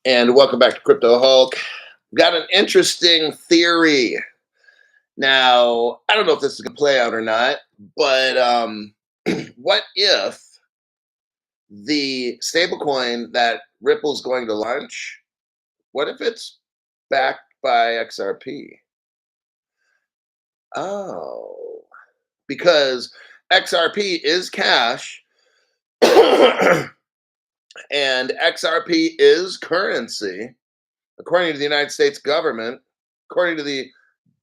And welcome back to Crypto Hulk. Got an interesting theory. Now, I don't know if this is going to play out or not, but what if the stablecoin that Ripple's going to launch, what if it's backed by XRP? Oh, because XRP is cash and XRP is currency, according to the United States government, according to the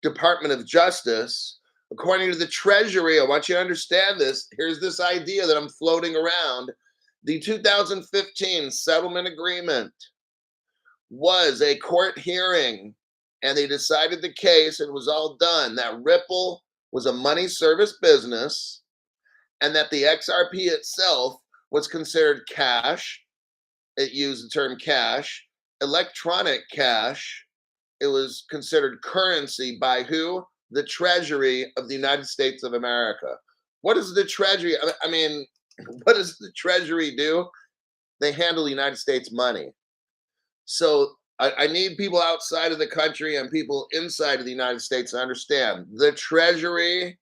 Department of Justice, according to the Treasury. I want you to understand this. Here's this idea that I'm floating around. The 2015 settlement agreement was a court hearing, and they decided the case. It was all done. That Ripple was a money service business, and that the XRP itself was considered cash. It used the term cash, electronic cash. It was considered currency by who? The Treasury of the United States of America. What does the Treasury, I mean, what does the Treasury do? They handle the United States money. So I need people outside of the country and people inside of the United States to understand the Treasury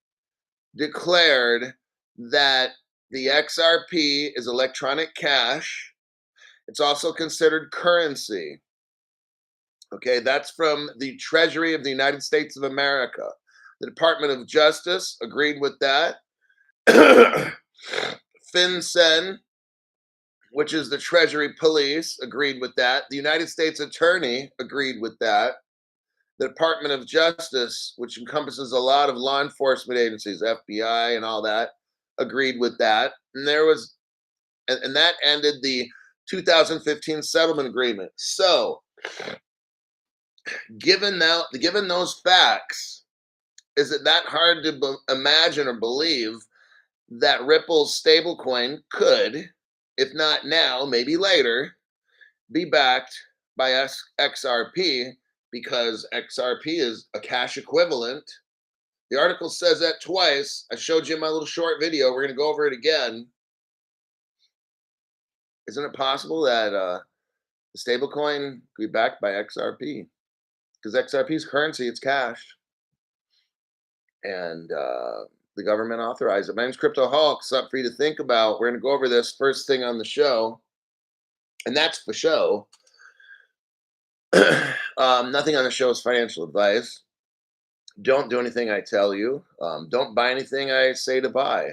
declared that the XRP is electronic cash. It's also considered currency. Okay, that's from the Treasury of the United States of America. The Department of Justice agreed with that. FinCEN, which is the Treasury Police, agreed with that. The United States Attorney agreed with that. The Department of Justice, which encompasses a lot of law enforcement agencies, FBI and all that, agreed with that. And that ended the 2015 settlement agreement. So, given those facts, is it that hard to imagine or believe that Ripple's stablecoin could, if not now, maybe later, be backed by XRP because XRP is a cash equivalent? The article says that twice. I showed you in my little short video. We're going to go over it again. Isn't it possible that the stablecoin could be backed by XRP? Because XRP is currency, it's cash. And the government authorized it. My name's Crypto Hulk. Something for you to think about. We're going to go over this first thing on the show, and that's for show. Nothing on the show is financial advice. Don't do anything I tell you. Don't buy anything I say to buy.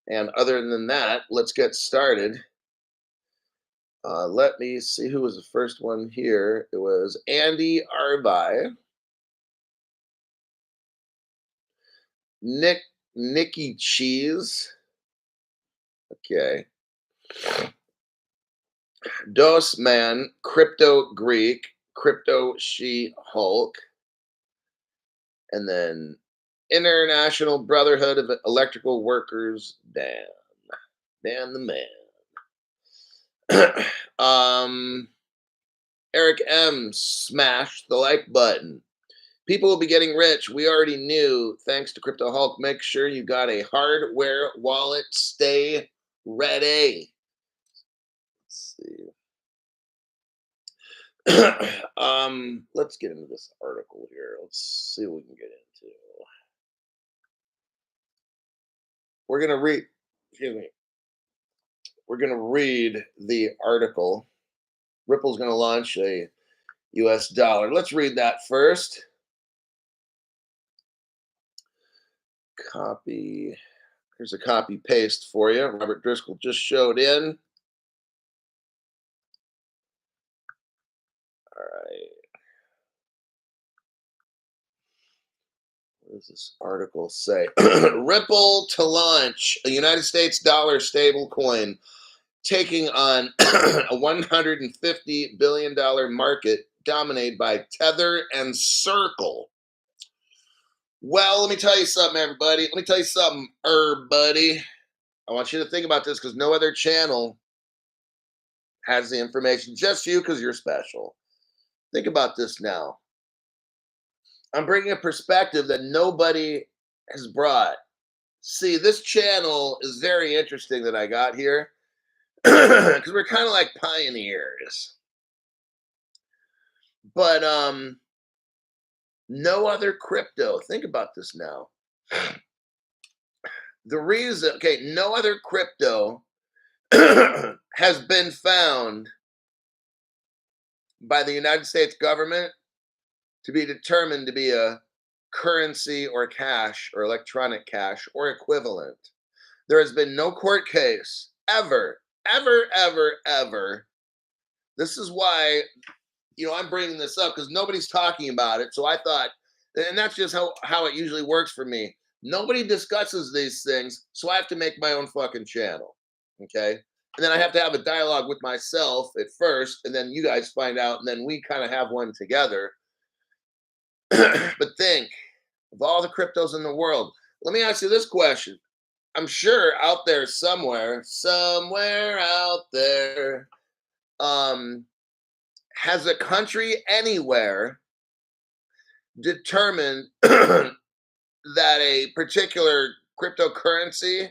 And other than that, let's get started. Let me see who was the first one here. It was Andy Arvi, Nikki Cheese. Okay. Dos Man, Crypto Greek, Crypto She Hulk, and then International Brotherhood of Electrical Workers, Dan the man. Eric M smashed the like button. People will be getting rich. We already knew. Thanks to Crypto Hulk. Make sure you got a hardware wallet. Stay ready. Let's see. Let's get into this article here. Let's see what we can get into. We're gonna read. Excuse me. We're gonna read the article. Ripple's gonna launch a U.S. dollar. Let's read that first. Copy. Here's a copy paste for you. Robert Driscoll just showed in. All right. What does this article say? Ripple to launch a United States dollar stablecoin, taking on a $150 billion market dominated by Tether and Circle. Well, let me tell you something, everybody. Let me tell you something, buddy. I want you to think about this because no other channel has the information. Just you because you're special. Think about this now. I'm bringing a perspective that nobody has brought. See, this channel is very interesting that I got here because we're kind of like pioneers. But no other crypto. Think about this now. The reason, okay, no other crypto has been found by the United States government to be determined to be a currency or cash or electronic cash or equivalent. There has been no court case ever, ever, ever, ever. This is why, I'm bringing this up because nobody's talking about it. So I thought, and that's just how it usually works for me. Nobody discusses these things, so I have to make my own fucking channel. Okay. And then I have to have a dialogue with myself at first, and then you guys find out, and then we kind of have one together. But think of all the cryptos in the world. Let me ask you this question. I'm sure out there somewhere out there, has a country anywhere determined that a particular cryptocurrency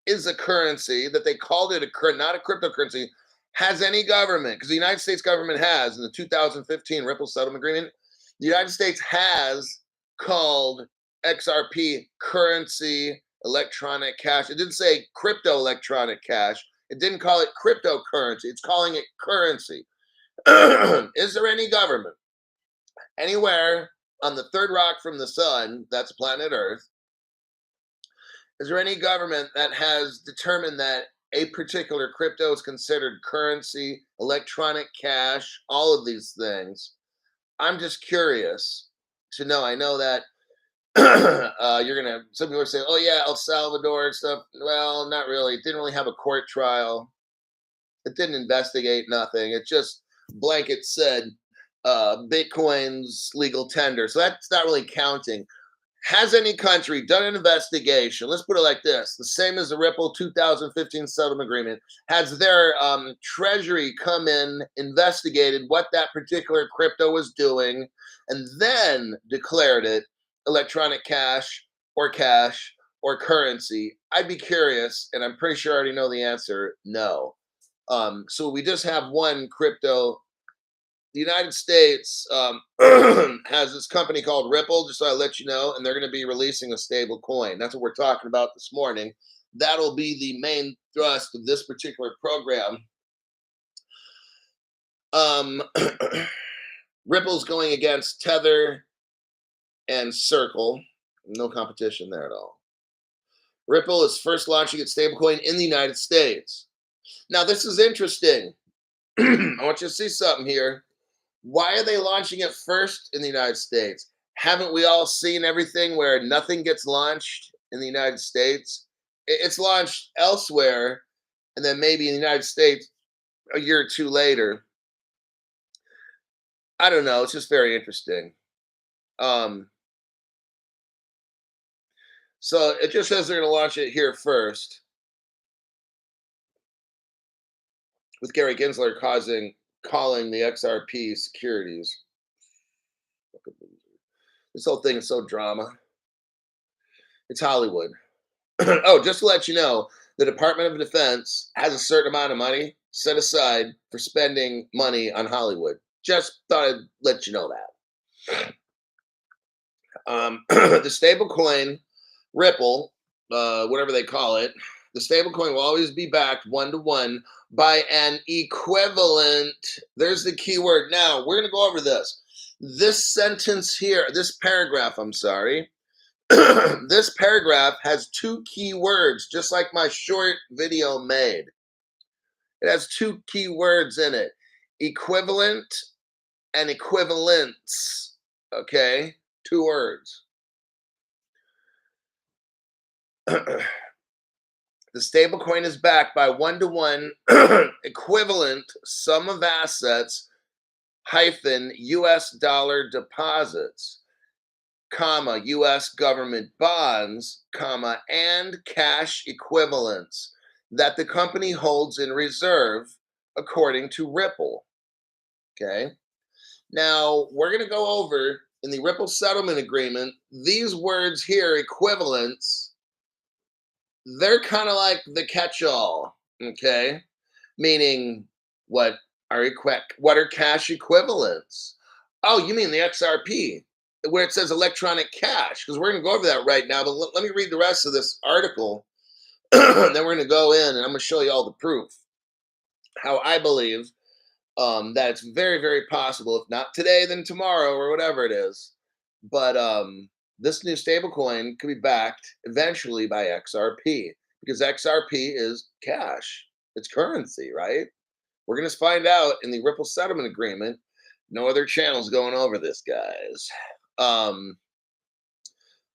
is a currency, that they called it not a cryptocurrency, has any government, because the United States government has, in the 2015 Ripple settlement agreement, the United States has called XRP currency, electronic cash. It didn't say crypto electronic cash. It didn't call it cryptocurrency. It's calling it currency. Is there any government anywhere on the third rock from the sun, that's planet Earth, is there any government that has determined that a particular crypto is considered currency, electronic cash, all of these things? I'm just curious to know. I know that some people are saying, oh, yeah, El Salvador and stuff. Well, not really. It didn't really have a court trial. It didn't investigate nothing. It just blanket said Bitcoin's legal tender. So that's not really counting. Has any country done an investigation? Let's put it like this: the same as the Ripple 2015 settlement agreement. Has their treasury come in, investigated what that particular crypto was doing, and then declared it electronic cash or currency? I'd be curious, and I'm pretty sure I already know the answer: no. So we just have one crypto. The United States has this company called Ripple, just so I let you know, and they're going to be releasing a stable coin. That's what we're talking about this morning. That'll be the main thrust of this particular program. Ripple's going against Tether and Circle. No competition there at all. Ripple is first launching its stablecoin in the United States. Now, this is interesting. I want you to see something here. Why are they launching it first in the United States? Haven't we all seen everything where nothing gets launched in the United States? It's launched elsewhere, and then maybe in the United States a year or two later. I don't know. It's just very interesting. So it just says they're going to launch it here first, with Gary Gensler calling the XRP securities. This whole thing is so drama. It's Hollywood. Oh, just to let you know, the Department of Defense has a certain amount of money set aside for spending money on Hollywood. Just thought I'd let you know that. The stablecoin Ripple, whatever they call it, the stablecoin will always be backed 1-to-1 by an equivalent. There's the key word. Now, we're going to go over this. This sentence here, this paragraph, I'm sorry. This paragraph has two key words, just like my short video made. It has two key words in it: equivalent and equivalence. Okay? Two words. The stablecoin is backed by 1-to-1 equivalent sum of assets hyphen US dollar deposits, comma, US government bonds, comma, and cash equivalents that the company holds in reserve according to Ripple. Okay. Now, we're going to go over in the Ripple settlement agreement, these words here, equivalents, they're kind of like the catch-all, okay? Meaning, what What are cash equivalents? Oh, you mean the XRP, where it says electronic cash? Because we're going to go over that right now. But let me read the rest of this article. Then we're going to go in and I'm going to show you all the proof how I believe that it's very, very possible, if not today, then tomorrow or whatever it is. But this new stablecoin could be backed eventually by XRP because XRP is cash, it's currency, right? We're going to find out in the Ripple settlement agreement. No other channels going over this, guys. Um,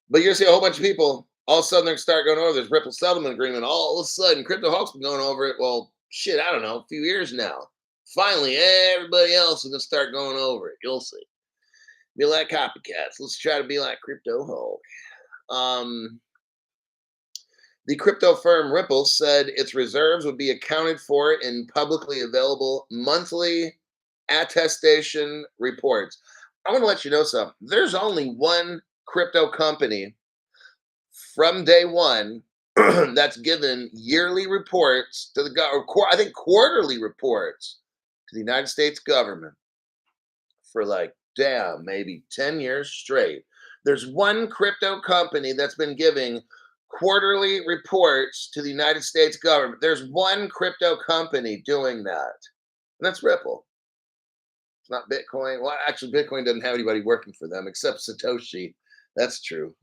but you're gonna see a whole bunch of people all of a sudden they're gonna start going over this Ripple settlement agreement. All of a sudden, Crypto Hawk's been going over it. Well, shit, I don't know, a few years now. Finally, everybody else is gonna start going over it. You'll see. Be like copycats. Let's try to be like Crypto Hawk. The crypto firm Ripple said its reserves would be accounted for in publicly available monthly attestation reports. I want to let you know something. There's only one crypto company from day one that's given yearly reports to the government, I think quarterly reports to the United States government for like, damn, maybe 10 years straight. There's one crypto company that's been giving quarterly reports to the United States government. There's one crypto company doing that, and that's Ripple. It's not Bitcoin. Well, actually, Bitcoin doesn't have anybody working for them except Satoshi. That's true.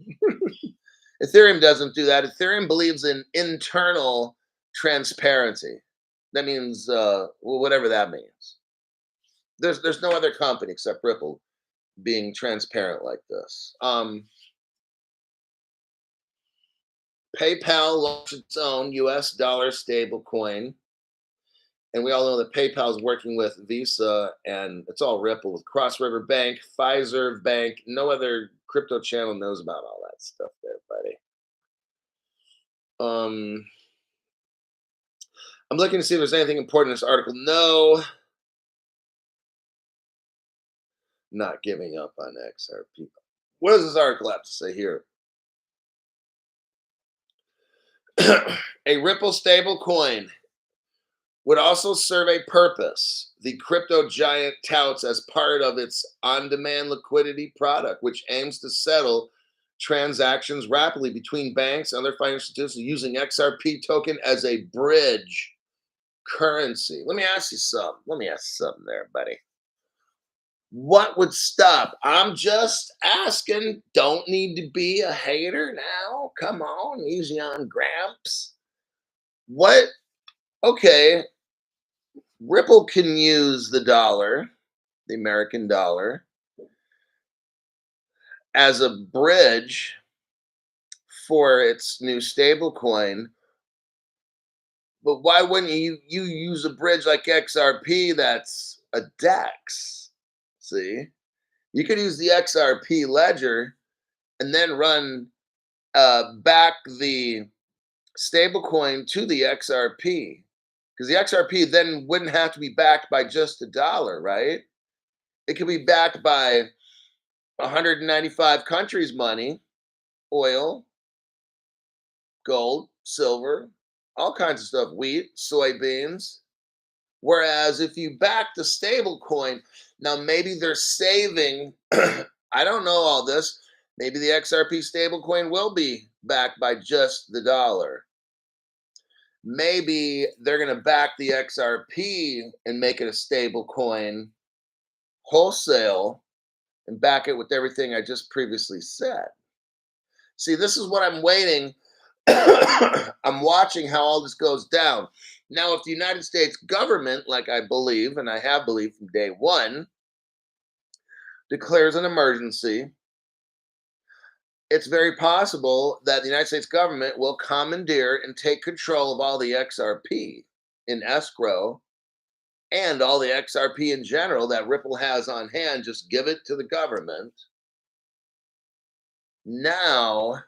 Ethereum doesn't do that. Ethereum believes in internal transparency. That means whatever that means. There's no other company except Ripple being transparent like this. PayPal launched its own US dollar stable coin. And we all know that PayPal is working with Visa and it's all Ripple with Cross River Bank, Pfizer Bank. No other crypto channel knows about all that stuff there, buddy. I'm looking to see if there's anything important in this article. No, not giving up on XRP. What does this article have to say here? A Ripple stable coin would also serve a purpose, the crypto giant touts as part of its on-demand liquidity product, which aims to settle transactions rapidly between banks and other financial institutions using XRP token as a bridge currency. Let me ask you something there, buddy. What would stop? I'm just asking. Don't need to be a hater now. Come on, easy on Gramps. What? Okay, Ripple can use the dollar, the American dollar, as a bridge for its new stable coin. But why wouldn't you use a bridge like XRP that's a DEX? See? You could use the XRP ledger and then run back the stablecoin to the XRP. Because the XRP then wouldn't have to be backed by just a dollar, right? It could be backed by 195 countries' money, oil, gold, silver, all kinds of stuff, wheat, soybeans. Whereas if you back the stable coin, now maybe they're saving, I don't know all this. Maybe the XRP stablecoin will be backed by just the dollar. Maybe they're going to back the XRP and make it a stable coin wholesale and back it with everything I just previously said. See, this is what I'm waiting. I'm watching how all this goes down. Now, if the United States government, like I believe, and I have believed from day one, declares an emergency, it's very possible that the United States government will commandeer and take control of all the XRP in escrow and all the XRP in general that Ripple has on hand, just give it to the government. Now,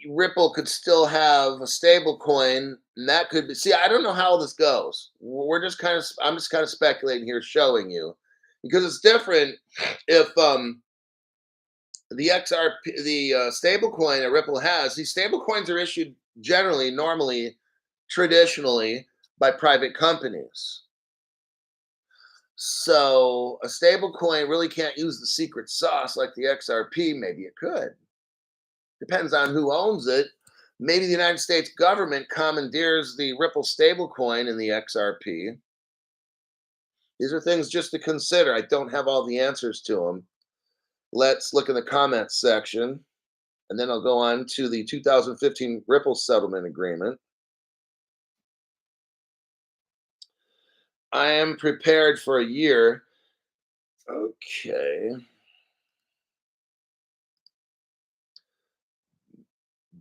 Ripple could still have a stable coin, and that could be. See, I don't know how this goes. I'm just kind of speculating here, showing you, because it's different if the XRP, the stable coin that Ripple has. These stable coins are issued generally, normally, traditionally by private companies. So a stable coin really can't use the secret sauce like the XRP. Maybe it could. Depends on who owns it. Maybe the United States government commandeers the Ripple stablecoin in the XRP. These are things just to consider. I don't have all the answers to them. Let's look in the comments section, and then I'll go on to the 2015 Ripple settlement agreement. I am prepared for a year. Okay.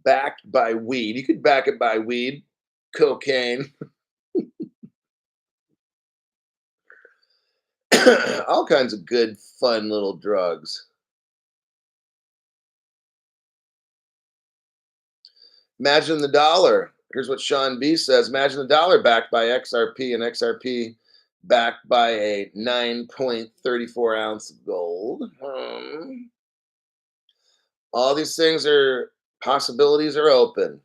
Backed by weed. You could back it by weed, cocaine, all kinds of good, fun little drugs. Imagine the dollar. Here's what Sean B says. Imagine the dollar backed by XRP and XRP backed by a 9.34 ounce of gold. All these things are possibilities are open.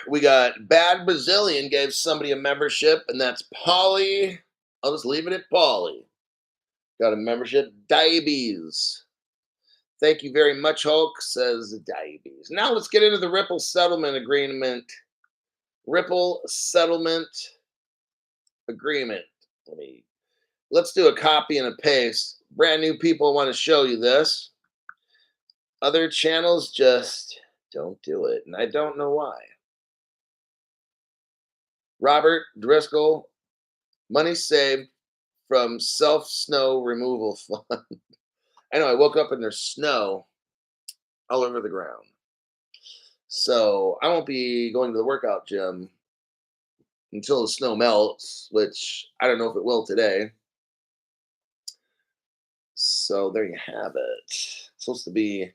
We got Bad Brazilian gave somebody a membership, and that's Polly. I'll just leave it at Polly. Got a membership. Diabetes. Thank you very much, Hulk, says Diabetes. Now let's get into the Ripple settlement agreement. Ripple settlement agreement. Let's do a copy and a paste. Brand new people want to show you this. Other channels just don't do it, and I don't know why. Robert Driscoll, money saved from self snow removal fund. I know I woke up and there's snow all over the ground. So I won't be going to the workout gym until the snow melts, which I don't know if it will today. So there you have it. It's supposed to be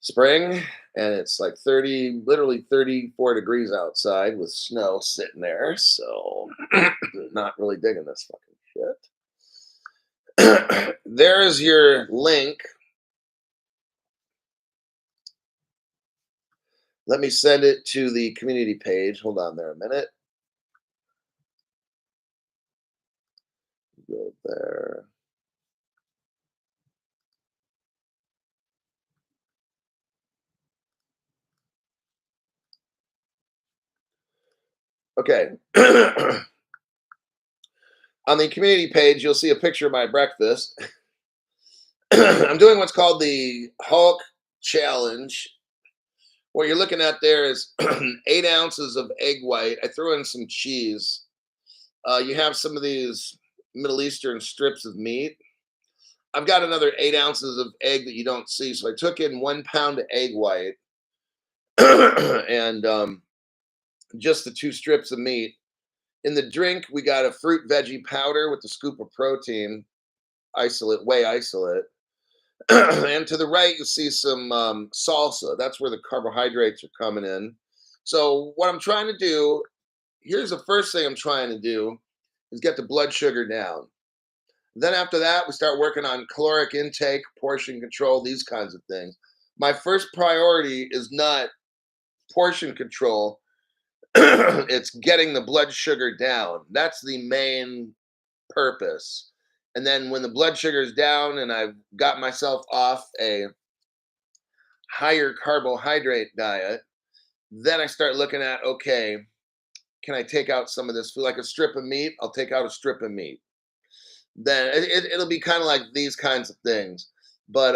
spring, and it's like 30, literally 34 degrees outside with snow sitting there. So not really digging this fucking shit. There's your link. Let me send it to the community page. Hold on there a minute. Go there. Okay. On the community page, you'll see a picture of my breakfast. I'm doing what's called the Hulk Challenge. What you're looking at there is 8 ounces of egg white. I threw in some cheese. You have some of these Middle Eastern strips of meat. I've got another 8 ounces of egg that you don't see. So I took in 1 pound of egg white and just the 2 strips of meat. In the drink, we got a fruit veggie powder with a scoop of protein, whey isolate. And to the right, you see some salsa. That's where the carbohydrates are coming in. So what I'm trying to do, here's the first thing I'm trying to do, is get the blood sugar down. Then after that, we start working on caloric intake, portion control, these kinds of things. My first priority is not portion control. It's getting the blood sugar down. That's the main purpose. And then when the blood sugar is down and I've got myself off a higher carbohydrate diet, then I start looking at, okay, can I take out some of this food? Like a strip of meat, I'll take out a strip of meat. Then it'll be kind of like these kinds of things. But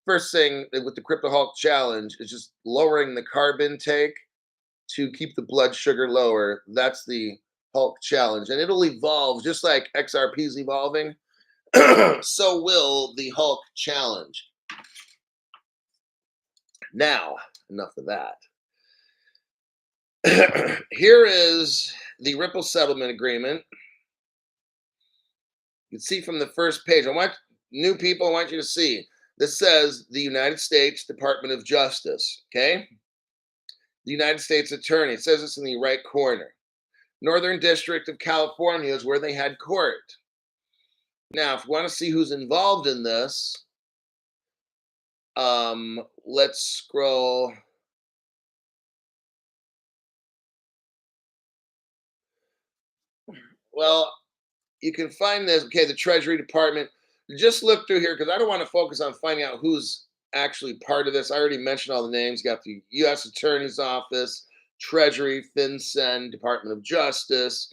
first thing with the Crypto Hulk Challenge is just lowering the carb intake to keep the blood sugar lower. That's the Hulk Challenge. And it'll evolve just like XRP is evolving. So will the Hulk Challenge. Now, enough of that. Here is the Ripple settlement agreement. You can see from the first page. I want new people, I want you to see. This says the United States Department of Justice, okay? The United States Attorney. It says this in the right corner. Northern District of California is where they had court. Now, if you want to see who's involved in this, Let's scroll. Well, you can find this. Okay, the Treasury Department. Just look through here because I don't want to focus on finding out who's actually part of this. I already mentioned all the names. You got the U.S. Attorney's Office, Treasury, FinCEN, Department of Justice,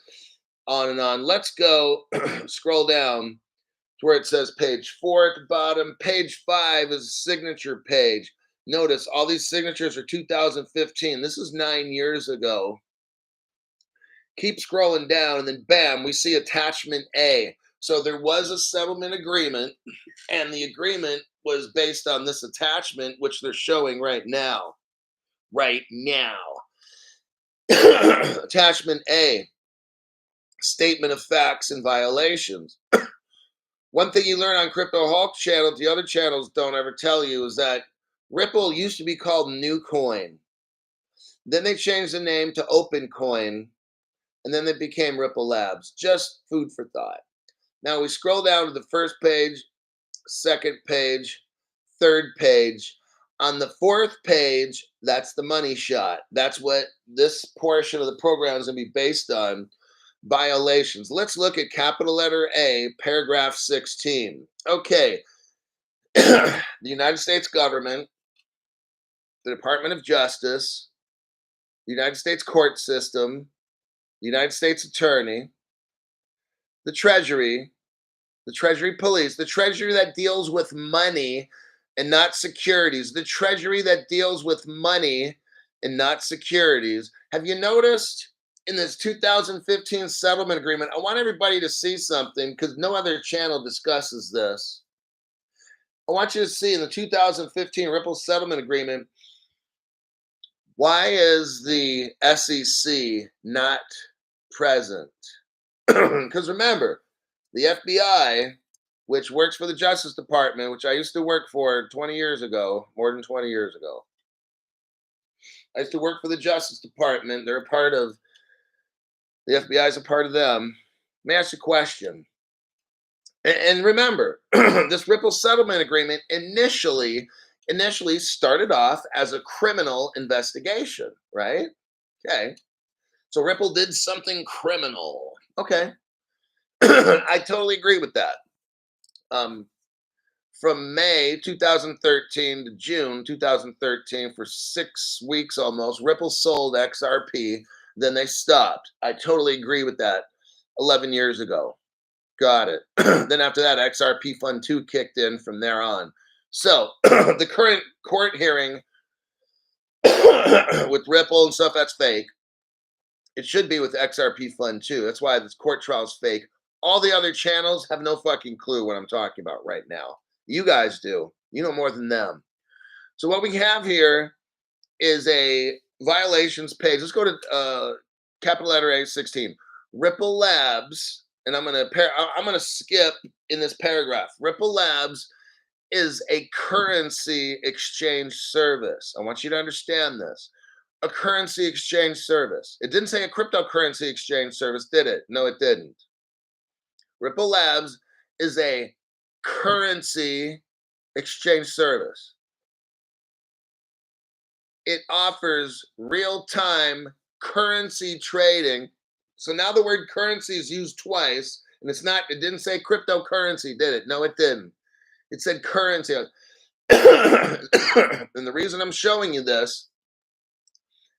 on and on. Let's go scroll down to where it says page 4 at the bottom. Page 5 is a signature page. Notice all these signatures are 2015. This is 9 years ago. Keep scrolling down, and then bam, we see attachment A. So there was a settlement agreement, and the agreement was based on this attachment, which they're showing right now. Right now. Attachment A, statement of facts and violations. One thing you learn on Crypto Hulk channel, the other channels don't ever tell you, is that Ripple used to be called New Coin. Then they changed the name to Open Coin, and then they became Ripple Labs. Just food for thought. Now we scroll down to the first page, second page, third page. On the fourth page, that's the money shot. That's what this portion of the program is going to be based on. Violations. Let's look at capital letter A, paragraph 16. Okay. The United States government, the Department of Justice, the United States court system, the United States attorney, the Treasury police, the Treasury that deals with money and not securities, the Treasury that deals with money and not securities. Have you noticed in this 2015 settlement agreement? I want everybody to see something because no other channel discusses this. I want you to see in the 2015 Ripple settlement agreement, why is the SEC not present? Because remember, the FBI, which works for the Justice Department, which I used to work for 20 years ago, more than 20 years ago. I used to work for the Justice Department. They're a part of, the FBI is a part of them. Let me ask you a question. And remember, this Ripple settlement agreement initially started off as a criminal investigation, right? Okay. So Ripple did something criminal. Okay. I totally agree with that. From May 2013 to June 2013, for 6 weeks almost, Ripple sold XRP. Then they stopped. I totally agree with that. 11 years ago. Got it. Then after that, XRP Fund 2 kicked in from there on. So the current court hearing with Ripple and stuff, that's fake. It should be with XRP Fund 2. That's why this court trial is fake. All the other channels have no fucking clue what I'm talking about right now. You guys do. You know more than them. So what we have here is a violations page. Let's go to capital letter A 16. Ripple Labs, and I'm gonna skip in this paragraph. Ripple Labs is a currency exchange service. I want you to understand this. A currency exchange service. It didn't say a cryptocurrency exchange service, did it? No, it didn't. Ripple Labs is a currency exchange service. It offers real-time currency trading. So now the word currency is used twice, and it didn't say cryptocurrency, did it? No, it didn't. It said currency. And the reason I'm showing you this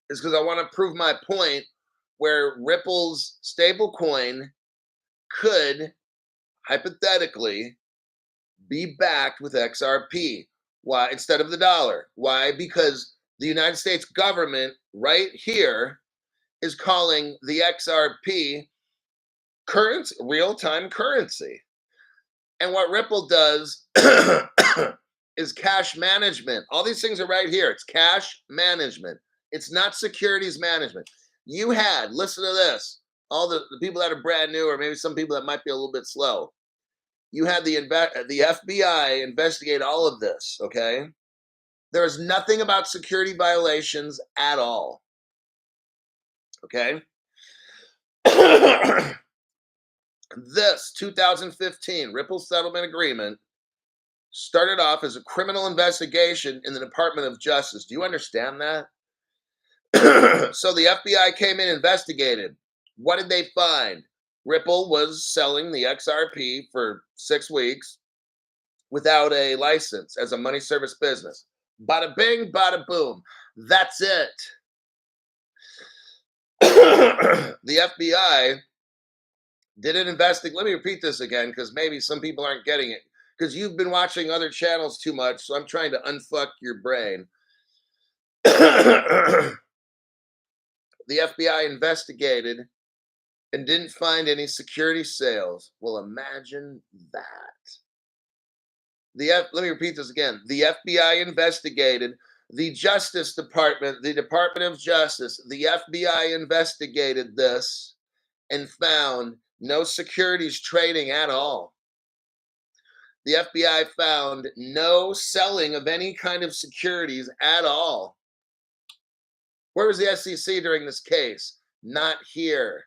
is because I want to prove my point where Ripple's stablecoin could hypothetically be backed with XRP. Why? Instead of the dollar. Why? Because the United States government right here is calling the XRP currency, real-time currency. And what Ripple does is cash management. All these things are right here. It's cash management. It's not securities management. You had, listen to this, all the people that are brand new, or maybe some people that might be a little bit slow. You had the FBI investigate all of this, okay? There is nothing about security violations at all, okay? This 2015 Ripple settlement agreement started off as a criminal investigation in the Department of Justice. Do you understand that? So the FBI came in, investigated. What did they find? Ripple was selling the XRP for 6 weeks without a license as a money service business. Bada bing, bada boom. That's it. The FBI did an investigation. Let me repeat this again because maybe some people aren't getting it because you've been watching other channels too much. So I'm trying to unfuck your brain. The FBI investigated and didn't find any security sales. Well, imagine that. Let me repeat this again. The FBI investigated, the Justice Department, the Department of Justice, the FBI investigated this and found no securities trading at all. The FBI found no selling of any kind of securities at all. Where was the SEC during this case? Not here.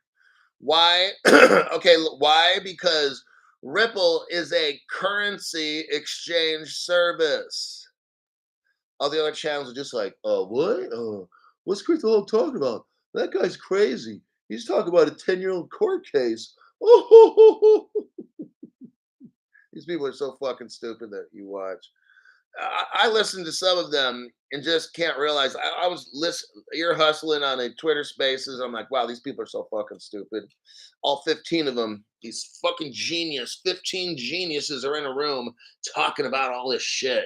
Why? Okay, why? Because Ripple is a currency exchange service. All the other channels are just like, what? What's Chris Hall talking about? That guy's crazy. He's talking about a 10-year-old court case. Oh, these people are so fucking stupid that you watch. I listen to some of them and just can't realize. I was listening, you're hustling on a Twitter Spaces. I'm like, wow, these people are so fucking stupid. All 15 of them, these fucking 15 geniuses are in a room talking about all this shit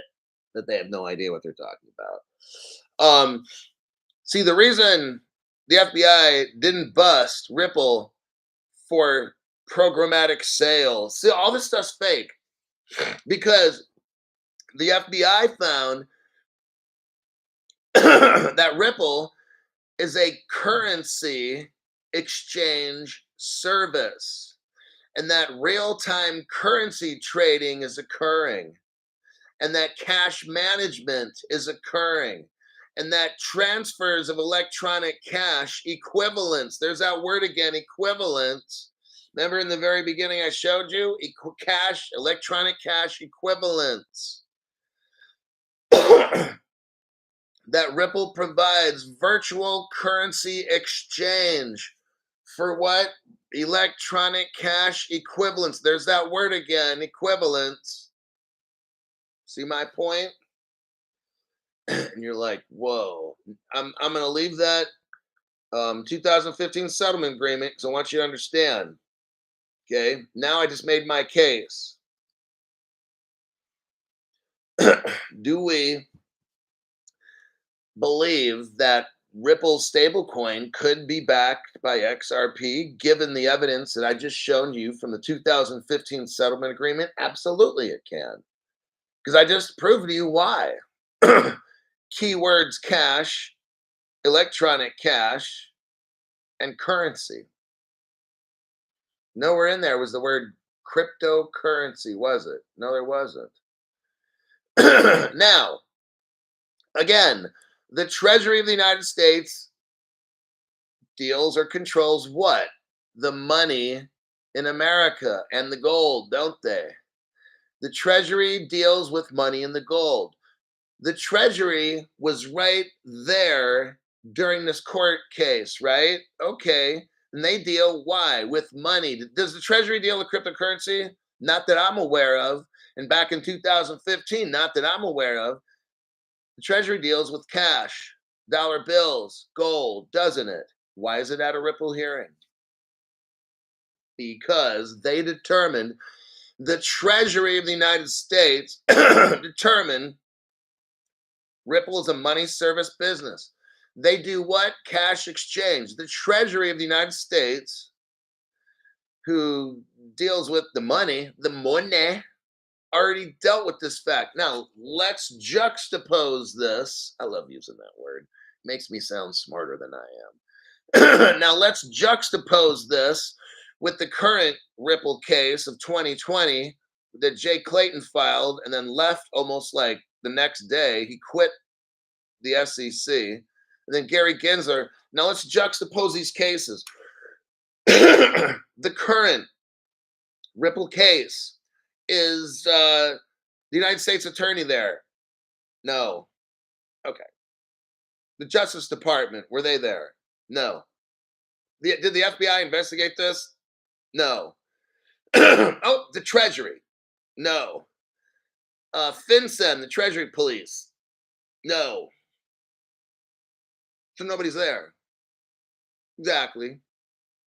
that they have no idea what they're talking about. See, the reason the FBI didn't bust Ripple for programmatic sales, see, all this stuff's fake because the FBI found that Ripple is a currency exchange service and that real-time currency trading is occurring and that cash management is occurring and that transfers of electronic cash equivalents, there's that word again, equivalents. Remember in the very beginning I showed you cash, electronic cash equivalents. That Ripple provides virtual currency exchange for what? Electronic cash equivalents. There's that word again, equivalents. See my point? And you're like, whoa. I'm going to leave that 2015 settlement agreement because I want you to understand. Okay, now I just made my case. Do we believe that Ripple stablecoin could be backed by XRP given the evidence that I just shown you from the 2015 settlement agreement? Absolutely it can. Because I just proved to you why. Keywords cash, electronic cash, and currency. Nowhere in there was the word cryptocurrency, was it? No, there wasn't. Now, again, the Treasury of the United States deals or controls what? The money in America and the gold, don't they? The Treasury deals with money and the gold. The Treasury was right there during this court case, right? Okay. And they deal, why? With money. Does the Treasury deal with cryptocurrency? Not that I'm aware of. And back in 2015, not that I'm aware of. The Treasury deals with cash, dollar bills, gold, doesn't it? Why is it at a Ripple hearing? Because they determined, the Treasury of the United States determined Ripple is a money service business. They do what? Cash exchange. The Treasury of the United States, who deals with the money, already dealt with this fact. Now, let's juxtapose this. I love using that word. It makes me sound smarter than I am. Now, let's juxtapose this with the current Ripple case of 2020 that Jay Clayton filed and then left almost like the next day. He quit the SEC. And then Gary Gensler. Now, let's juxtapose these cases. The current Ripple case is The United States attorney there? No. Okay. The Justice Department, were they there? No. Did the FBI investigate this? No. Oh, the Treasury? No. FinCEN, the Treasury Police? No. So nobody's there. Exactly.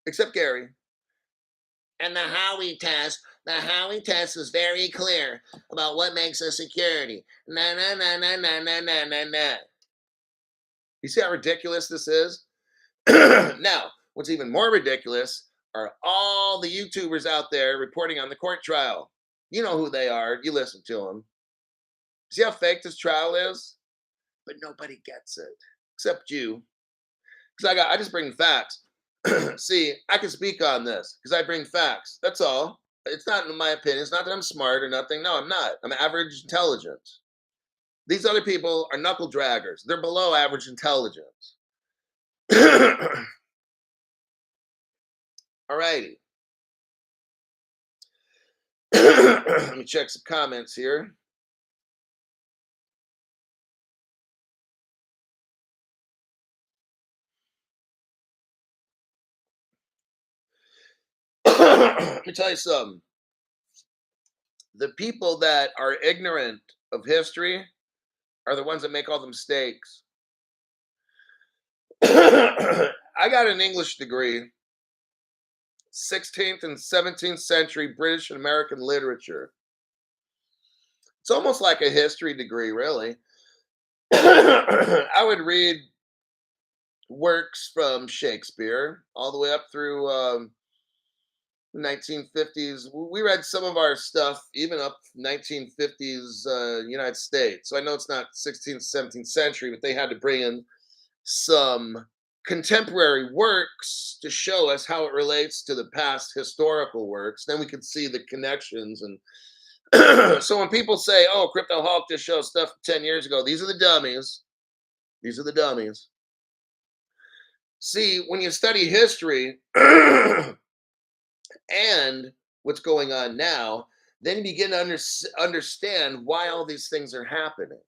Except Gary. And the Howey test is very clear about what makes a security. Na na na na na na na na na. You see how ridiculous this is? Now, what's even more ridiculous are all the YouTubers out there reporting on the court trial. You know who they are. You listen to them. See how fake this trial is? But nobody gets it except you. Because I just bring facts. See, I can speak on this because I bring facts. That's all. It's not in my opinion. It's not that I'm smart or nothing. No, I'm not. I'm average intelligence. These other people are knuckle draggers. They're below average intelligence. All righty. Let me check some comments here. Let me tell you something. The people that are ignorant of history are the ones that make all the mistakes. I got an English degree, 16th and 17th century British and American literature. It's almost like a history degree, really. I would read works from Shakespeare all the way up through 1950s. We read some of our stuff even up 1950s United States. So I know it's not 16th, 17th century, but they had to bring in some contemporary works to show us how it relates to the past historical works. Then we could see the connections. And so when people say, oh, Crypto Hulk just shows stuff 10 years ago, these are the dummies. These are the dummies. See, when you study history and what's going on now, then you begin to understand why all these things are happening.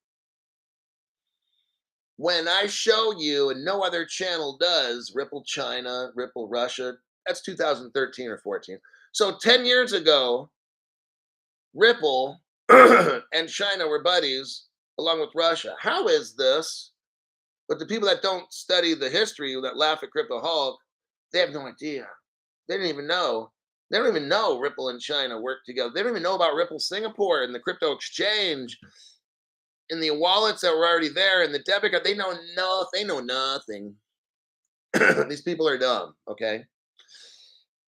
When I show you, and no other channel does, Ripple China, Ripple Russia, that's 2013 or 14. So 10 years ago, Ripple and China were buddies along with Russia. How is this? But the people that don't study the history, that laugh at Crypto Hulk, they have no idea. They didn't even know. They don't even know Ripple and China work together. They don't even know about Ripple Singapore and the crypto exchange and the wallets that were already there and the debit card. They know no, they know nothing. These people are dumb, okay?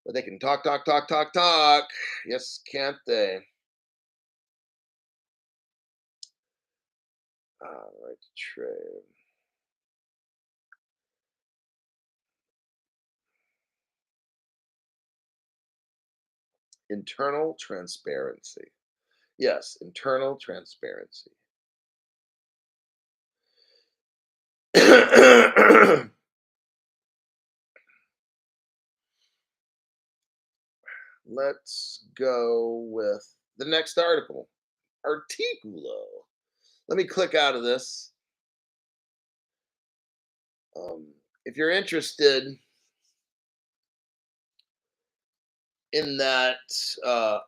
But they can talk, talk, talk, talk, talk. Yes, can't they? All right, trade. Internal transparency. Yes, internal transparency. Let's go with the next article. Articulo. Let me click out of this. If you're interested in that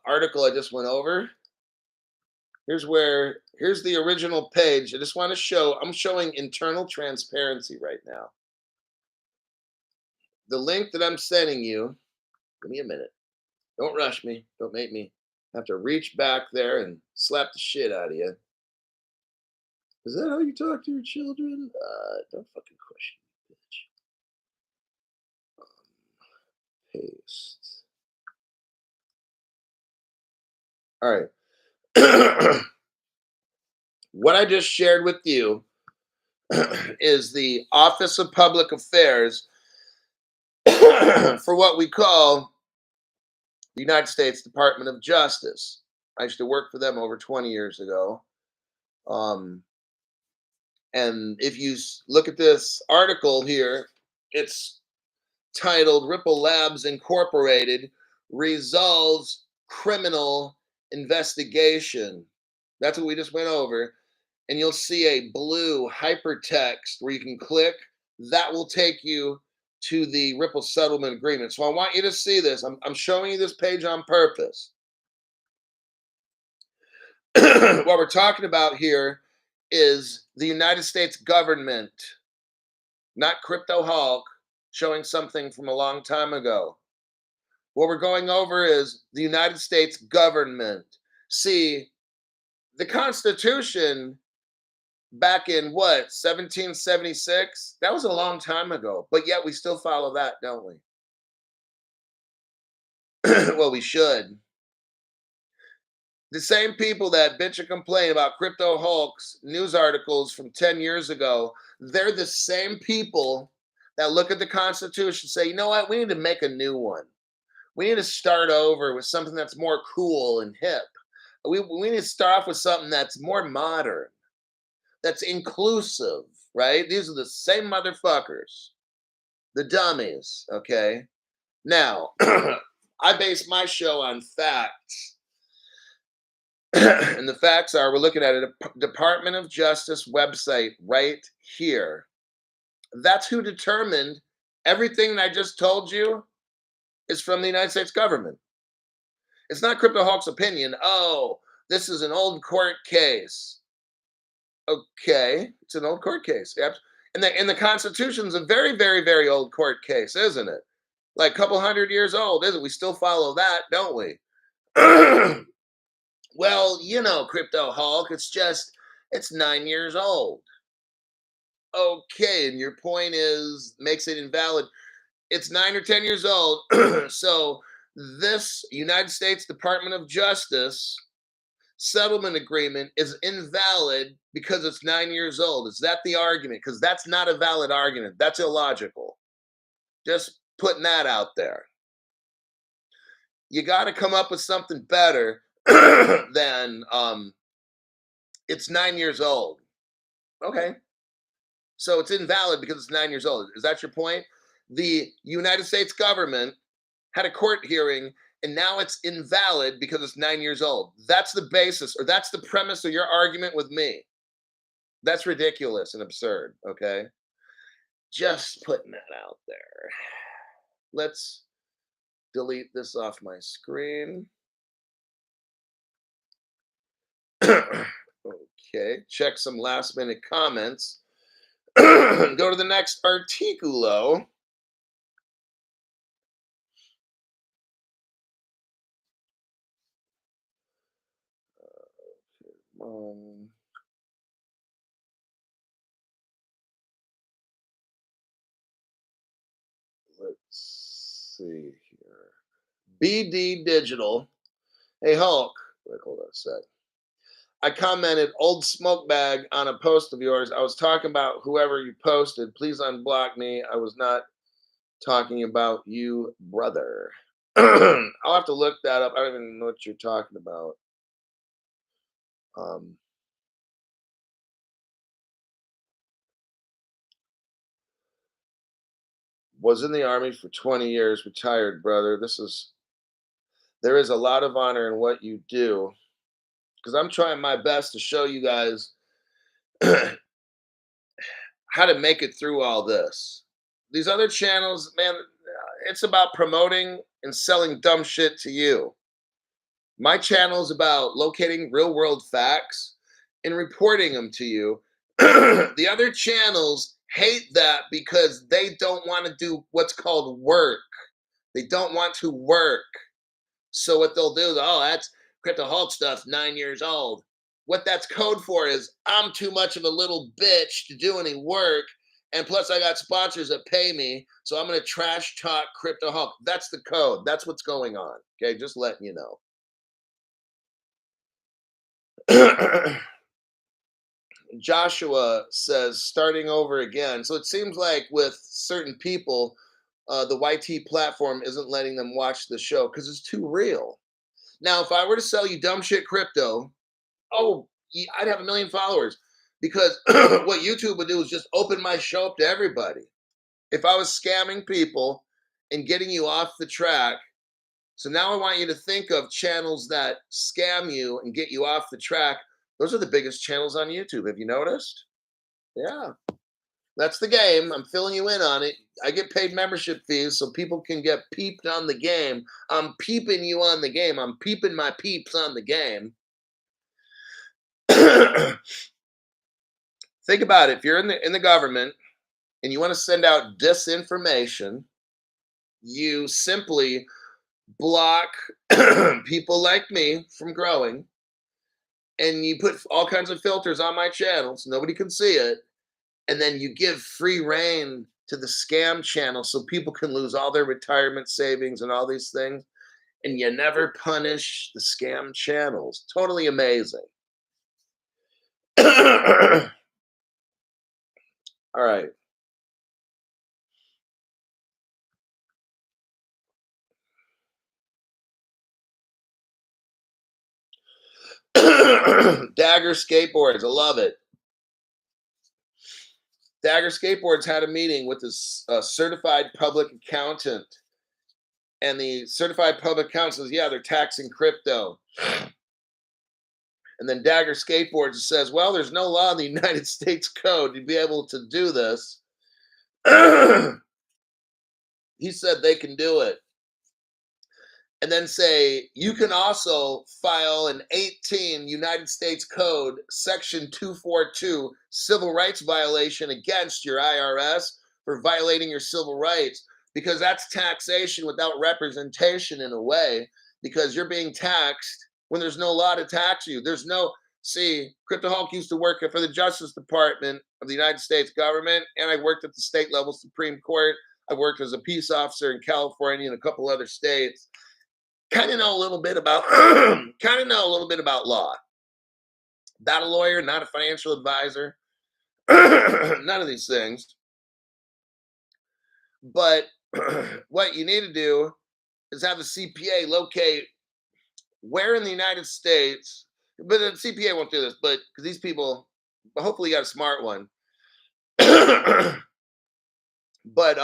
article I just went over, here's the original page. I just want to show, I'm showing internal transparency right now. The link that I'm sending you, give me a minute. Don't rush me. Don't make me have to reach back there and slap the shit out of you. Is that how you talk to your children? Don't fucking question me, bitch. Paste. All right. What I just shared with you is the Office of Public Affairs for what we call the United States Department of Justice. I used to work for them over 20 years ago. And if you look at this article here, it's titled Ripple Labs Incorporated Resolves Criminal Investigation. That's what we just went over. And you'll see a blue hypertext where you can click. That will take you to the Ripple settlement agreement. So I want you to see this. I'm showing you this page on purpose. What we're talking about here is the United States government, not Crypto Hulk, showing something from a long time ago. What we're going over is the United States government. See, the Constitution back in what, 1776? That was a long time ago, but yet we still follow that, don't we? Well, we should. The same people that bitch and complain about Crypto Hulk's news articles from 10 years ago, they're the same people that look at the Constitution and say, you know what, we need to make a new one. We need to start over with something that's more cool and hip. We need to start off with something that's more modern, that's inclusive, right? These are the same motherfuckers, the dummies, okay? Now, I base my show on facts. And the facts are we're looking at a Department of Justice website right here. That's who determined everything that I just told you is from the United States government. It's not Crypto Hawk's opinion. Oh, this is an old court case. Okay, it's an old court case. Yep. And the Constitution's a very, very, very old court case, isn't it? Like a couple hundred years old, isn't it? We still follow that, don't we? Well, you know, Crypto Hulk, it's 9 years old. Okay, and your point is makes it invalid. It's 9 or 10 years old. So this United States Department of Justice settlement agreement is invalid because it's 9 years old. Is that the argument? Because that's not a valid argument. That's illogical. Just putting that out there. You got to come up with something better than it's 9 years old. Okay. So it's invalid because it's 9 years old. Is that your point? The United States government had a court hearing and now it's invalid because it's 9 years old. That's the basis, or that's the premise of your argument with me. That's ridiculous and absurd, okay? Just putting that out there. Let's delete this off my screen. Okay, check some last minute comments. Go to the next articulo. Let's see here. BD Digital. Hey, Hulk. Wait, hold on a sec. I commented old smoke bag on a post of yours. I was talking about whoever you posted. Please unblock me. I was not talking about you, brother. I'll have to look that up. I don't even know what you're talking about. Um, was in the army for 20 years, retired, brother. There is a lot of honor in what you do because I'm trying my best to show you guys how to make it through all this. These other channels, man, it's about promoting and selling dumb shit to you. My channel is about locating real world facts and reporting them to you. The other channels hate that because they don't want to do what's called work. They don't want to work. So what they'll do is, oh, that's Crypto Hulk stuff, 9 years old. What that's code for is I'm too much of a little bitch to do any work. And plus I got sponsors that pay me. So I'm going to trash talk Crypto Hulk. That's the code. That's what's going on. Okay. Just letting you know. Joshua says starting over again. So it seems like with certain people, the YT platform isn't letting them watch the show because it's too real. Now, if I were to sell you dumb shit crypto, oh, I'd have 1 million followers because what YouTube would do is just open my show up to everybody. If I was scamming people and getting you off the track, so now I want you to think of channels that scam you and get you off the track. Those are the biggest channels on YouTube. Have you noticed? Yeah. That's the game. I'm filling you in on it. I get paid membership fees so people can get peeped on the game. I'm peeping you on the game. I'm peeping my peeps on the game. Think about it. If you're in the government and you want to send out disinformation, you simply block people like me from growing, and you put all kinds of filters on my channels. Nobody can see it. And then you give free reign to the scam channel so people can lose all their retirement savings and all these things. And you never punish the scam channels. Totally amazing. All right. Dagger Skateboards. I love it. Dagger Skateboards had a meeting with this certified public accountant. And the certified public accountant says, yeah, they're taxing crypto. And then Dagger Skateboards says, well, there's no law in the United States Code to be able to do this. He said they can do it. And then say, you can also file an 18 United States Code, Section 242, civil rights violation against your IRS for violating your civil rights, because that's taxation without representation in a way, because you're being taxed when there's no law to tax you. There's no, see, Crypto Hulk used to work for the Justice Department of the United States government, and I worked at the state level Supreme Court. I worked as a peace officer in California and a couple other states. Kind of know a little bit about law. Not a lawyer, not a financial advisor, none of these things. But what you need to do is have the CPA locate where in the United States, but the CPA won't do this, but because these people, hopefully you got a smart one. But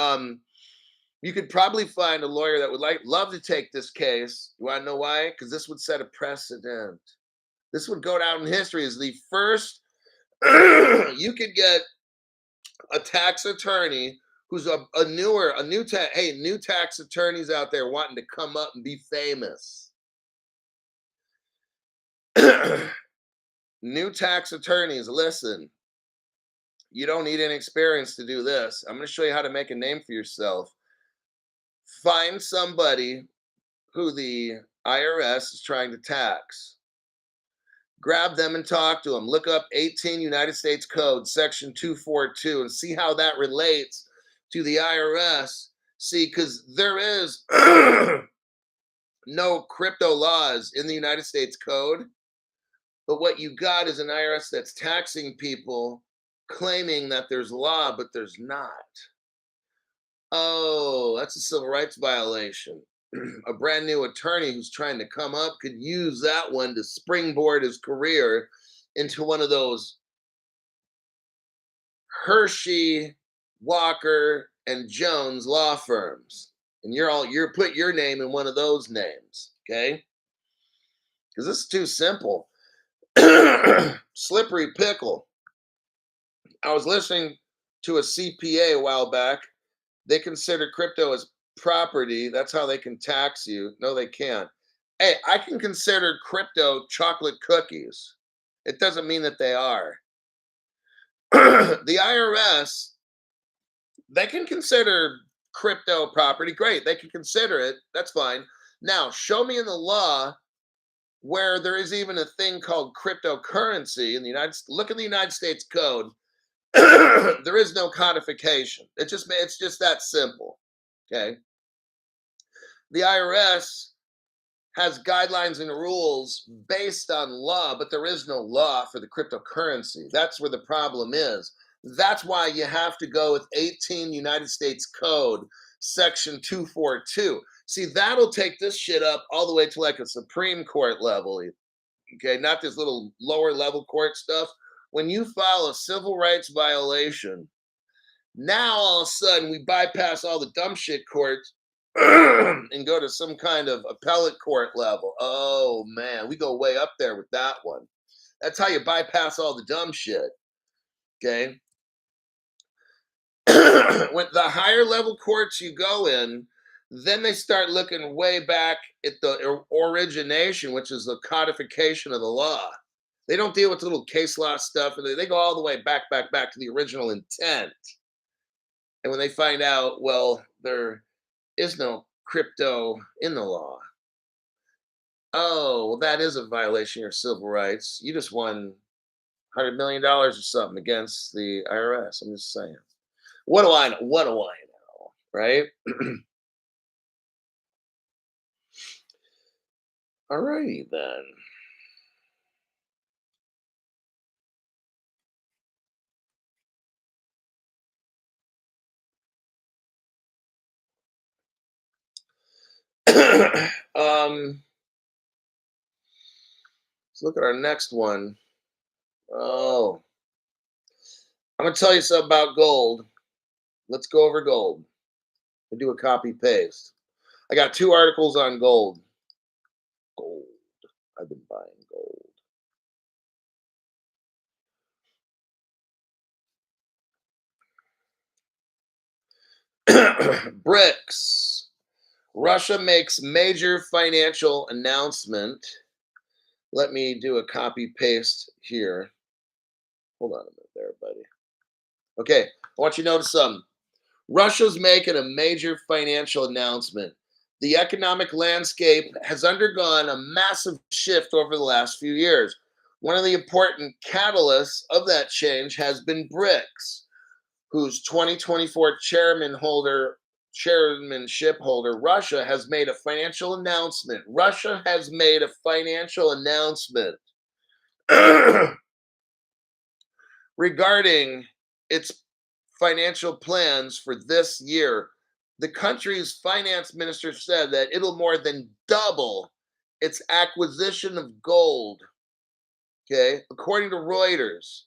you could probably find a lawyer that would love to take this case. You want to know why? Because this would set a precedent. This would go down in history as the first. You could get a tax attorney who's new tax attorneys out there wanting to come up and be famous. New tax attorneys, listen. You don't need any experience to do this. I'm going to show you how to make a name for yourself. Find somebody who the IRS is trying to tax. Grab them and talk to them. Look up 18 United States Code, Section 242, and see how that relates to the IRS. See, because there is no crypto laws in the United States Code, but what you got is an IRS that's taxing people, claiming that there's law, but there's not. Oh, that's a civil rights violation. A brand new attorney who's trying to come up could use that one to springboard his career into one of those Hershey, Walker, and Jones law firms. And you're put your name in one of those names, okay? Because this is too simple. Slippery pickle. I was listening to a CPA a while back. They consider crypto as property. That's how they can tax you. No, they can't. Hey, I can consider crypto chocolate cookies. It doesn't mean that they are. The IRS, they can consider crypto property. Great. They can consider it. That's fine. Now, show me in the law where there is even a thing called cryptocurrency in the United States. Look at the United States Code. There is no codification. It's just that simple. Okay. The IRS has guidelines and rules based on law, but there is no law for the cryptocurrency. That's where the problem is. That's why you have to go with 18 United States Code, Section 242. See, that'll take this shit up all the way to like a Supreme Court level. Okay, not this little lower level court stuff. When you file a civil rights violation, now all of a sudden we bypass all the dumb shit courts and go to some kind of appellate court level. Oh man, we go way up there with that one. That's how you bypass all the dumb shit. Okay. When the higher level courts you go in, then they start looking way back at the origination, which is the codification of the law. They don't deal with the little case law stuff, and they go all the way back to the original intent. And when they find out, well, there is no crypto in the law. Oh, well, that is a violation of your civil rights. You just won $100 million or something against the IRS. I'm just saying. What do I know? What do I know? Right? All righty then. Let's look at our next one. Oh, I'm gonna tell you something about gold. Let's go over gold and do a copy paste. I got two articles on gold. Gold. I've been buying gold. BRICS. Russia makes major financial announcement. Let me do a copy paste here. Hold on a minute there, buddy. Okay, I want you to notice something. Russia's making a major financial announcement. The economic landscape has undergone a massive shift over the last few years. One of the important catalysts of that change has been BRICS, whose 2024 chairmanship holder, Russia, has made a financial announcement. Russia has made a financial announcement regarding its financial plans for this year. The country's finance minister said that it'll more than double its acquisition of gold. Okay, according to Reuters,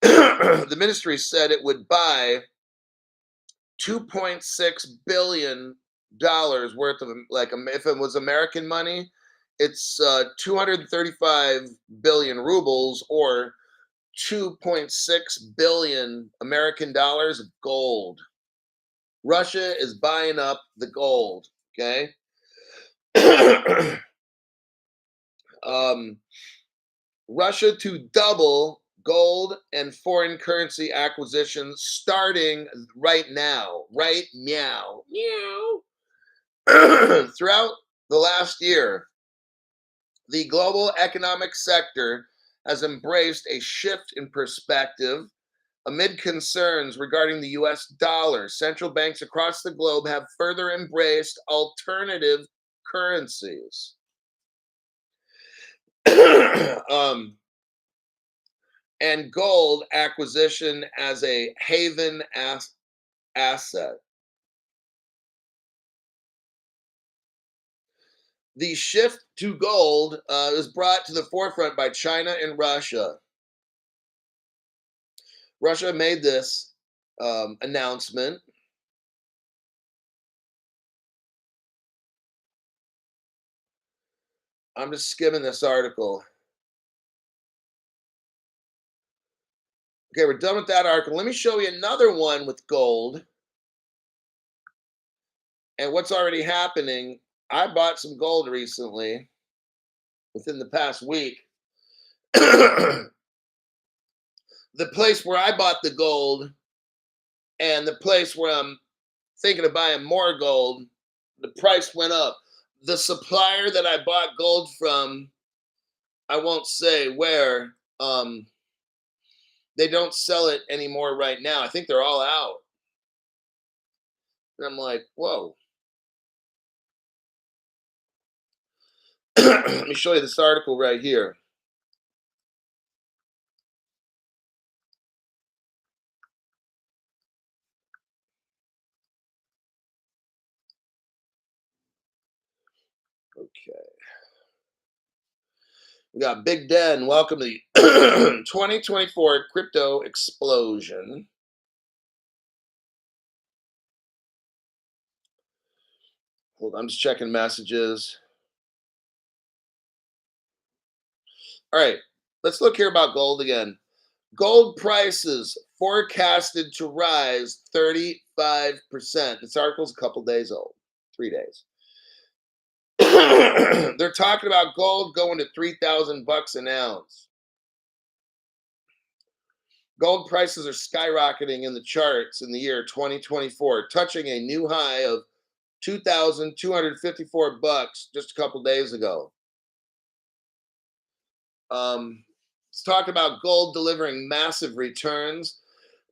the ministry said it would buy $2.6 billion worth of, like, if it was American money, it's 235 billion rubles, or 2.6 billion American dollars of gold. Russia is buying up the gold. Okay. um, Russia to double gold and foreign currency acquisitions starting right now. Right meow. Meow. Throughout the last year, the global economic sector has embraced a shift in perspective. Amid concerns regarding the US dollar, central banks across the globe have further embraced alternative currencies. um, and gold acquisition as a haven asset. The shift to gold is brought to the forefront by China and Russia. Russia made this announcement. I'm just skimming this article. Okay, we're done with that article. Let me show you another one with gold and what's already happening. I bought some gold recently within the past week. The place where I bought the gold and the place where I'm thinking of buying more gold, the price went up. The supplier that I bought gold from, I won't say where, they don't sell it anymore right now. I think they're all out. And I'm like, whoa. Let me show you this article right here. Okay. We got Big Den. Welcome to the 2024 crypto explosion. Hold on, I'm just checking messages. All right, let's look here about gold again. Gold prices forecasted to rise 35%. This article's a couple days old, 3 days. They're talking about gold going to 3,000 bucks an ounce. Gold prices are skyrocketing in the charts in the year 2024, touching a new high of 2,254 bucks just a couple days ago. It's talking about gold delivering massive returns.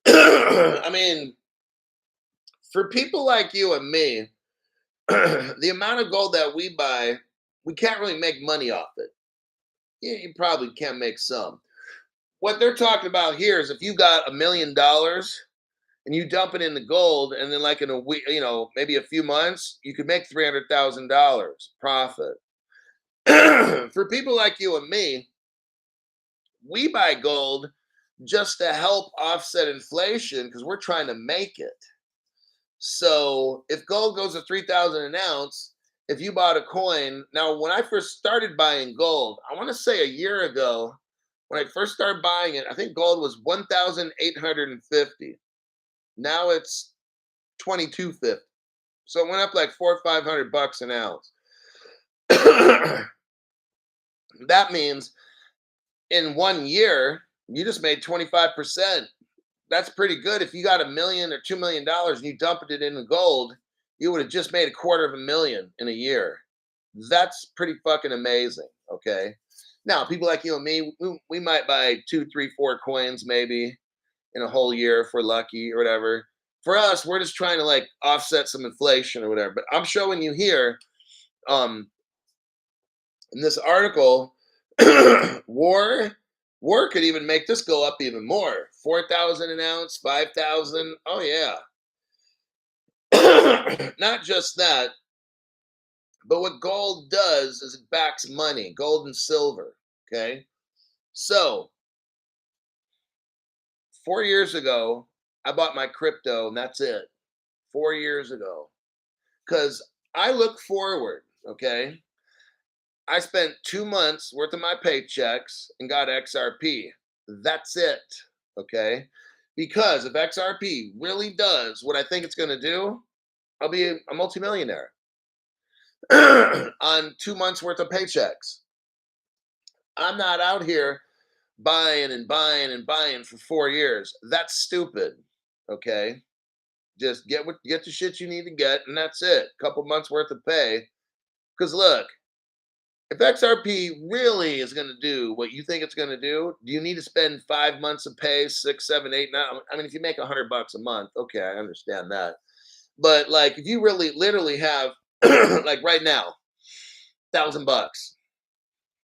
I mean, for people like you and me, the amount of gold that we buy, we can't really make money off it. Yeah, you probably can make some. What they're talking about here is if you got $1 million and you dump it into gold, and then like in a week, maybe a few months, you could make $300,000 profit. For people like you and me, we buy gold just to help offset inflation because we're trying to make it. So if gold goes to 3,000 an ounce, if you bought a coin, now when I first started buying gold, I want to say a year ago, when I first started buying it, I think gold was 1,850. Now it's 2,250. So it went up like 400 or 500 bucks an ounce. That means in 1 year, you just made 25%. That's pretty good. If you got $1 million or $2 million and you dumped it into gold, you would have just made $250,000 in a year. That's pretty fucking amazing. Okay. Now, people like you and me, we might buy 2, 3, 4 coins maybe in a whole year if we're lucky or whatever. For us, we're just trying to like offset some inflation or whatever. But I'm showing you here, um, in this article, war could even make this go up even more. 4,000 an ounce, 5,000. Oh yeah. Not just that, but what gold does is it backs money, gold and silver. Okay. So 4 years ago, I bought my crypto and that's it. 4 years ago. Because I look forward, okay? I spent 2 months worth of my paychecks and got XRP. That's it, okay? Because if XRP really does what I think it's going to do, I'll be a multimillionaire on 2 months worth of paychecks. I'm not out here buying and buying and buying for 4 years. That's stupid, okay? Just get the shit you need to get, and that's it. Couple months worth of pay. Because look, if XRP really is going to do what you think it's going to do you need to spend 5 months of pay, 6, 7, 8, 9? I mean, if you make $100 a month, okay, I understand that. But like, if you really literally have, like right now, $1,000,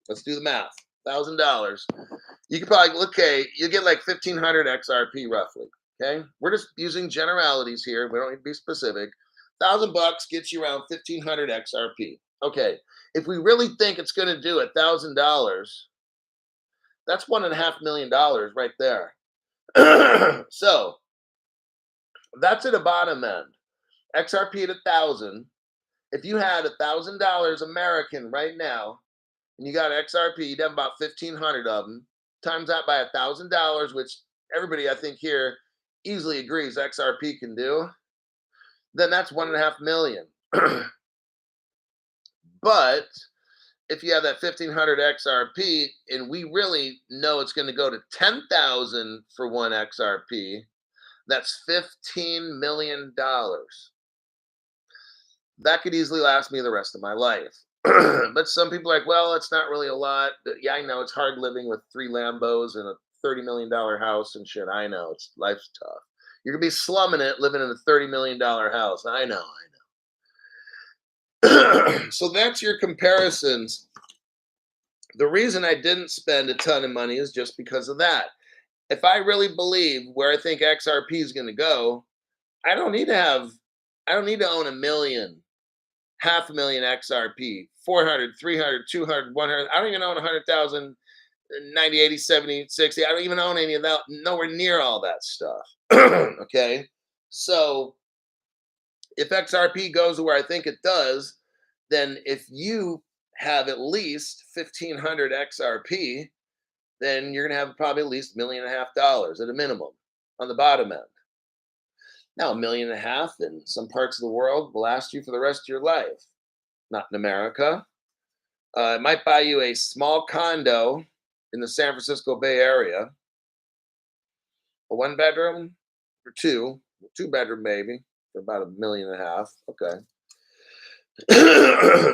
let's do the math. $1,000, you could probably okay, you get like 1,500 XRP roughly. Okay, we're just using generalities here. We don't need to be specific. $1,000 gets you around 1,500 XRP. Okay, if we really think it's going to do $1,000, that's $1.5 million right there. So that's at the bottom end. XRP at 1,000. If you had $1,000 American right now, and you got XRP, you'd have about 1,500 of them. Times that by $1,000, which everybody I think here easily agrees XRP can do. Then that's 1.5 million. But if you have that 1,500 XRP, and we really know it's going to go to 10,000 for one XRP, that's $15 million. That could easily last me the rest of my life. But some people are like, well, it's not really a lot. Yeah, I know it's hard living with 3 Lambos and a $30 million house and shit. I know life's tough. You're gonna be slumming it living in a $30 million house. I know. So that's your comparisons. The reason I didn't spend a ton of money is just because of that. If I really believe where I think XRP is going to go, I don't need to own a million, 500,000 XRP, 400, 300, 200, 100. I don't even own 100,000, 90, 80, 70, 60. I don't even own any of that, nowhere near all that stuff. Okay. So if XRP goes to where I think it does, then if you have at least 1,500 XRP, then you're going to have probably at least $1.5 million at a minimum on the bottom end. Now, $1.5 million in some parts of the world will last you for the rest of your life. Not in America. It might buy you a small condo in the San Francisco Bay Area, a 1 bedroom or two bedroom maybe for about $1.5 million. Okay.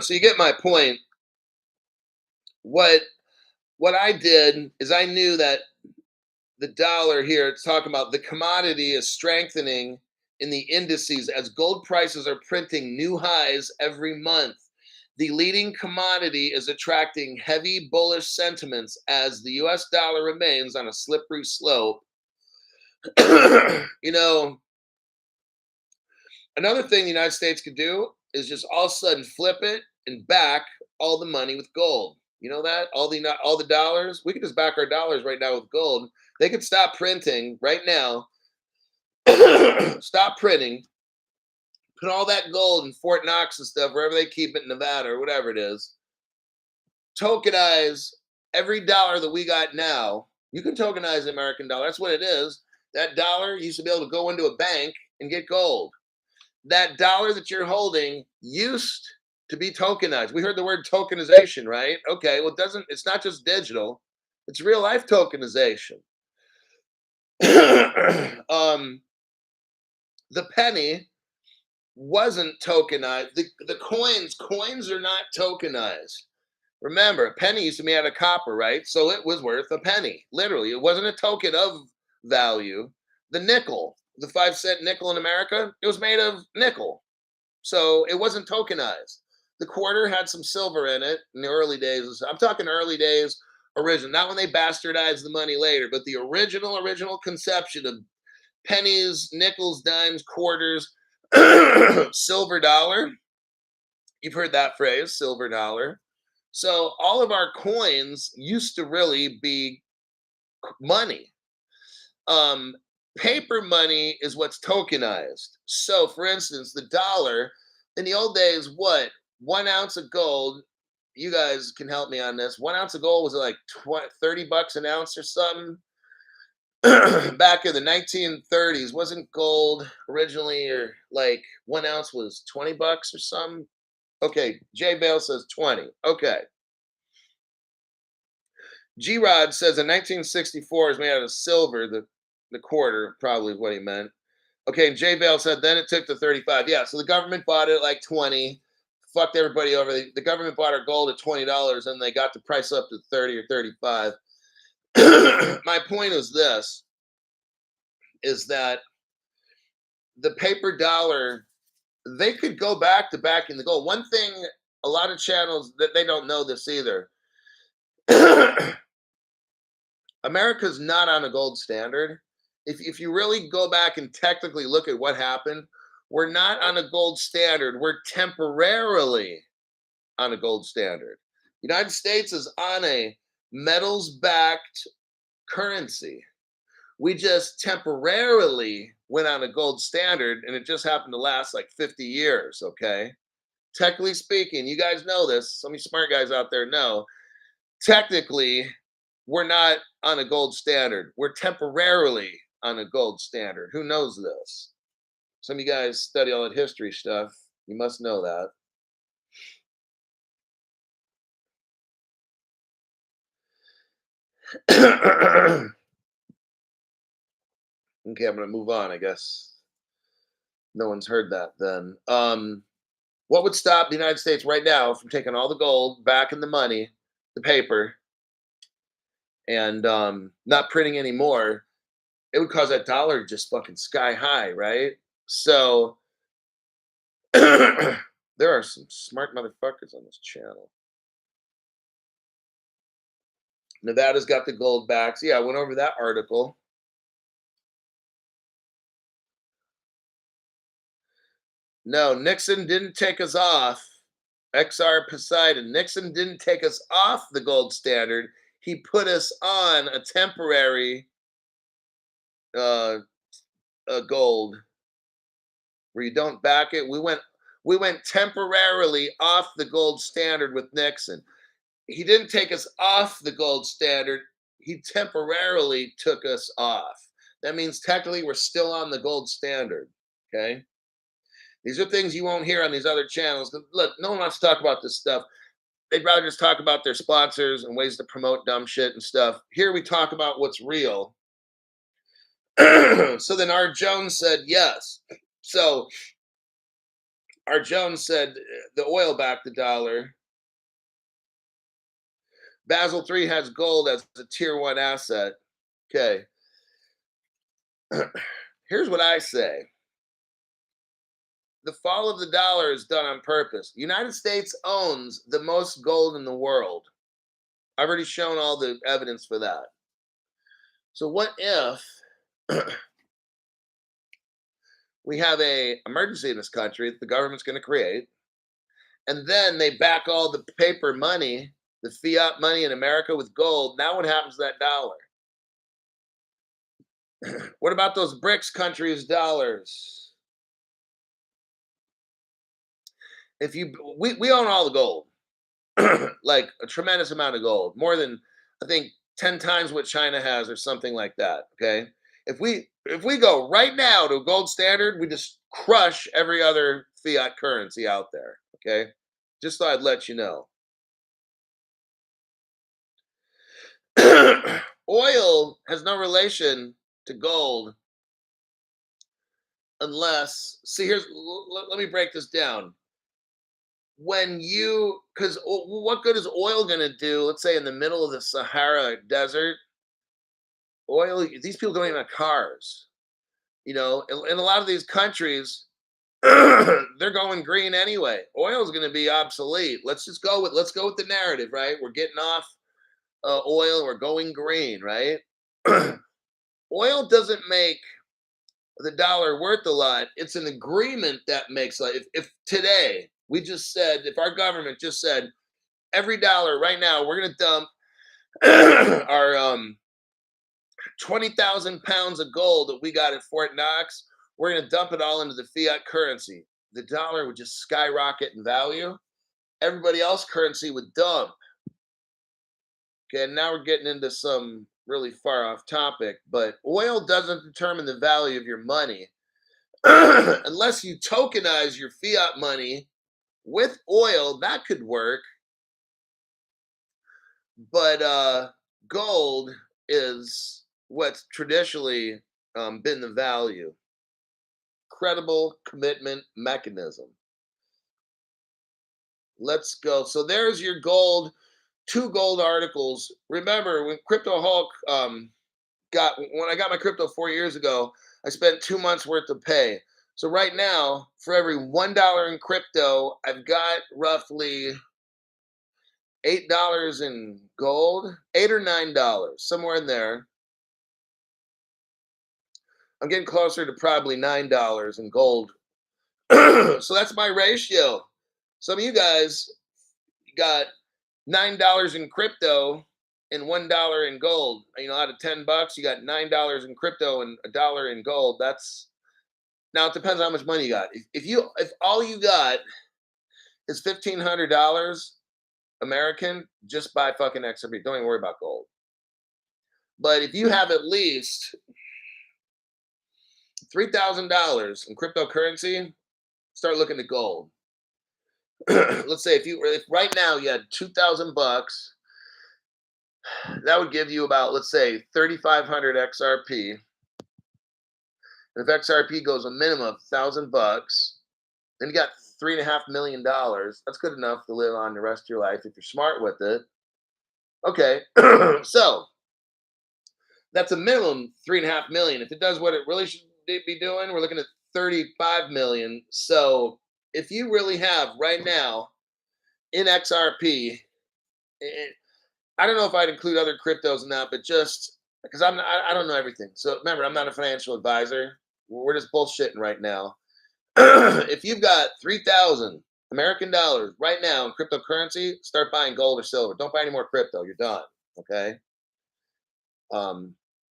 So you get my point. What I did is I knew that the dollar here, it's talking about the commodity is strengthening in the indices as gold prices are printing new highs every month. The leading commodity is attracting heavy bullish sentiments as the US dollar remains on a slippery slope. You know, another thing the United States could do is just all of a sudden flip it and back all the money with gold. You know that all the dollars, we could just back our dollars right now with gold. They could stop printing right now. Stop printing. Put all that gold in Fort Knox and stuff, wherever they keep it in Nevada or whatever it is. Tokenize every dollar that we got now. You can tokenize the American dollar. That's what it is. That dollar used to be able to go into a bank and get gold. That dollar that you're holding used to be tokenized. We heard the word tokenization, right? Okay, well, it's not just digital, it's real life tokenization. The penny wasn't tokenized. The coins are not tokenized. Remember, a penny used to be made out of copper, right? So it was worth a penny. Literally, it wasn't a token of value. The nickel, the 5-cent nickel in America, it was made of nickel. So it wasn't tokenized. The quarter had some silver in it in the early days. I'm talking early days, original, not when they bastardized the money later, but the original conception of pennies, nickels, dimes, quarters, silver dollar. You've heard that phrase, silver dollar. So all of our coins used to really be money. Paper money is what's tokenized. So, for instance, the dollar in the old days, what 1 ounce of gold? You guys can help me on this. 1 ounce of gold was like $30 an ounce or something. Back in the 1930s, wasn't gold originally, or like 1 ounce was $20 or something? Okay, Jay Bale says 20. Okay. G Rod says in 1964 is made out of silver. The quarter probably is what he meant. Okay, and Jay Bale said then it took to 35. Yeah, so the government bought it at like 20. Fucked everybody over. The government bought our gold at $20 and they got the price up to 30 or 35. My point is this, is that the paper dollar, they could go back to backing the gold. One thing, a lot of channels that they don't know this either. America's not on a gold standard. If you really go back and technically look at what happened, we're not on a gold standard. We're temporarily on a gold standard. The United States is on a metals-backed currency. We just temporarily went on a gold standard, and it just happened to last like 50 years, okay? Technically speaking, you guys know this. Some of you smart guys out there know. Technically, we're not on a gold standard. We're temporarily on a gold standard. Who knows this? Some of you guys study all that history stuff. You must know that. Okay, I'm going to move on, I guess. No one's heard that then. What would stop the United States right now from taking all the gold back in the money, the paper, and not printing anymore? It would cause that dollar to just fucking sky high, right? So there are some smart motherfuckers on this channel. Nevada's got the gold backs. Yeah, I went over that article. No, Nixon didn't take us off. XR Poseidon. Nixon didn't take us off the gold standard. He put us on a temporary gold where you don't back it. We went temporarily off the gold standard with Nixon. He didn't take us off the gold standard. he temporarily took us off. That means technically we're still on the gold standard. Okay. These are things you won't hear on these other channels. Look, no one wants to talk about this stuff. They'd rather just talk about their sponsors and ways to promote dumb shit and stuff. Here we talk about what's real. So then R. Jones said yes. So R. Jones said the oil backed the dollar. Basel III has gold as a tier one asset. Okay. Here's what I say. The fall of the dollar is done on purpose. The United States owns the most gold in the world. I've already shown all the evidence for that. So what if we have a emergency in this country that the government's going to create, and then they back all the paper money, the fiat money in America with gold? Now what happens to that dollar? What about those BRICS countries' dollars? If you we own all the gold, like a tremendous amount of gold, more than I think 10 times what China has or something like that. Okay. If we go right now to a gold standard, we just crush every other fiat currency out there. Okay. Just thought I'd let you know. Oil has no relation to gold unless, see, let me break this down. When you, because what good is oil going to do, let's say in the middle of the Sahara desert? Oil, these people don't even have cars. In a lot of these countries, they're going green anyway. Oil is going to be obsolete. Let's go with the narrative, right? We're getting off oil, we're going green, right? Oil doesn't make the dollar worth a lot. It's an agreement that makes, like, if today we just said, if our government just said every dollar right now we're going to dump our 20,000 pounds of gold that we got at Fort Knox, we're going to dump it all into the fiat currency. The dollar would just skyrocket in value. Everybody else currency would dump. Okay, now we're getting into some really far off topic, but oil doesn't determine the value of your money unless you tokenize your fiat money with oil. That could work, but gold is what's traditionally been the value. Credible commitment mechanism. Let's go. So there's your gold, two gold articles. Remember when Crypto Hulk when I got my crypto 4 years ago, I spent 2 months worth of pay. So right now, for every $1 in crypto, I've got roughly $8 in gold, $8 or $9, somewhere in there. I'm getting closer to probably $9 in gold. So that's my ratio. Some of you guys got $9 in crypto and $1 in gold. Out of $10, you got $9 in crypto and $1 in gold. That's, now it depends on how much money you got. If all you got is $1,500 American, just buy fucking XRP. Don't even worry about gold. But if you have at least $3,000 in cryptocurrency, start looking at gold. Let's say if right now you had 2,000 bucks, that would give you about, let's say, 3,500 XRP. And if XRP goes a minimum of 1,000 bucks, then you got $3.5 million. That's good enough to live on the rest of your life if you're smart with it. Okay, so that's a minimum 3.5 million. If it does what it really should be doing, we're looking at 35 million. So if you really have right now in XRP, I don't know if I'd include other cryptos in that, but just because I don't know everything. So remember, I'm not a financial advisor. We're just bullshitting right now. If you've got 3,000 American dollars right now in cryptocurrency, start buying gold or silver. Don't buy any more crypto. You're done. Okay.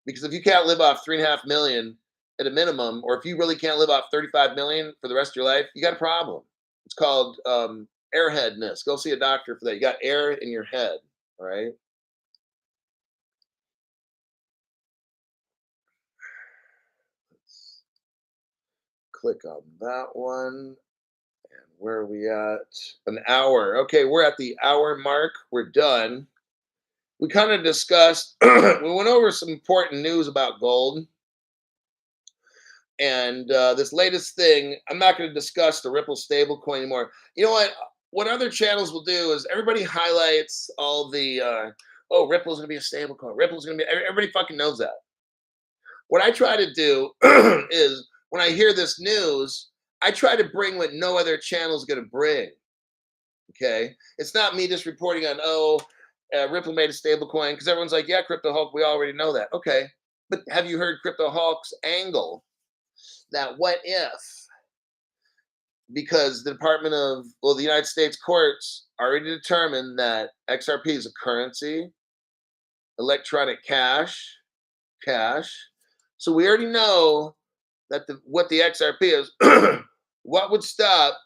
Because if you can't live off 3.5 million at a minimum, or if you really can't live off 35 million for the rest of your life, you got a problem. It's called airheadness. Go see a doctor for that. You got air in your head. All right. Click on that one. And where are we at? An hour. Okay, we're at the hour mark. We're done. We kind of discussed, we went over some important news about gold. And this latest thing, I'm not going to discuss the Ripple stablecoin anymore. You know what? What other channels will do is everybody highlights all the, oh, Ripple's going to be a stablecoin. Ripple's going to be, everybody fucking knows that. What I try to do is when I hear this news, I try to bring what no other channel is going to bring. Okay. It's not me just reporting on, oh, Ripple made a stablecoin because everyone's like, yeah, Crypto Hulk, we already know that. Okay. But have you heard Crypto Hulk's angle? That what if, because the the United States courts already determined that XRP is a currency, electronic cash. So we already know that what the XRP is. What would stop?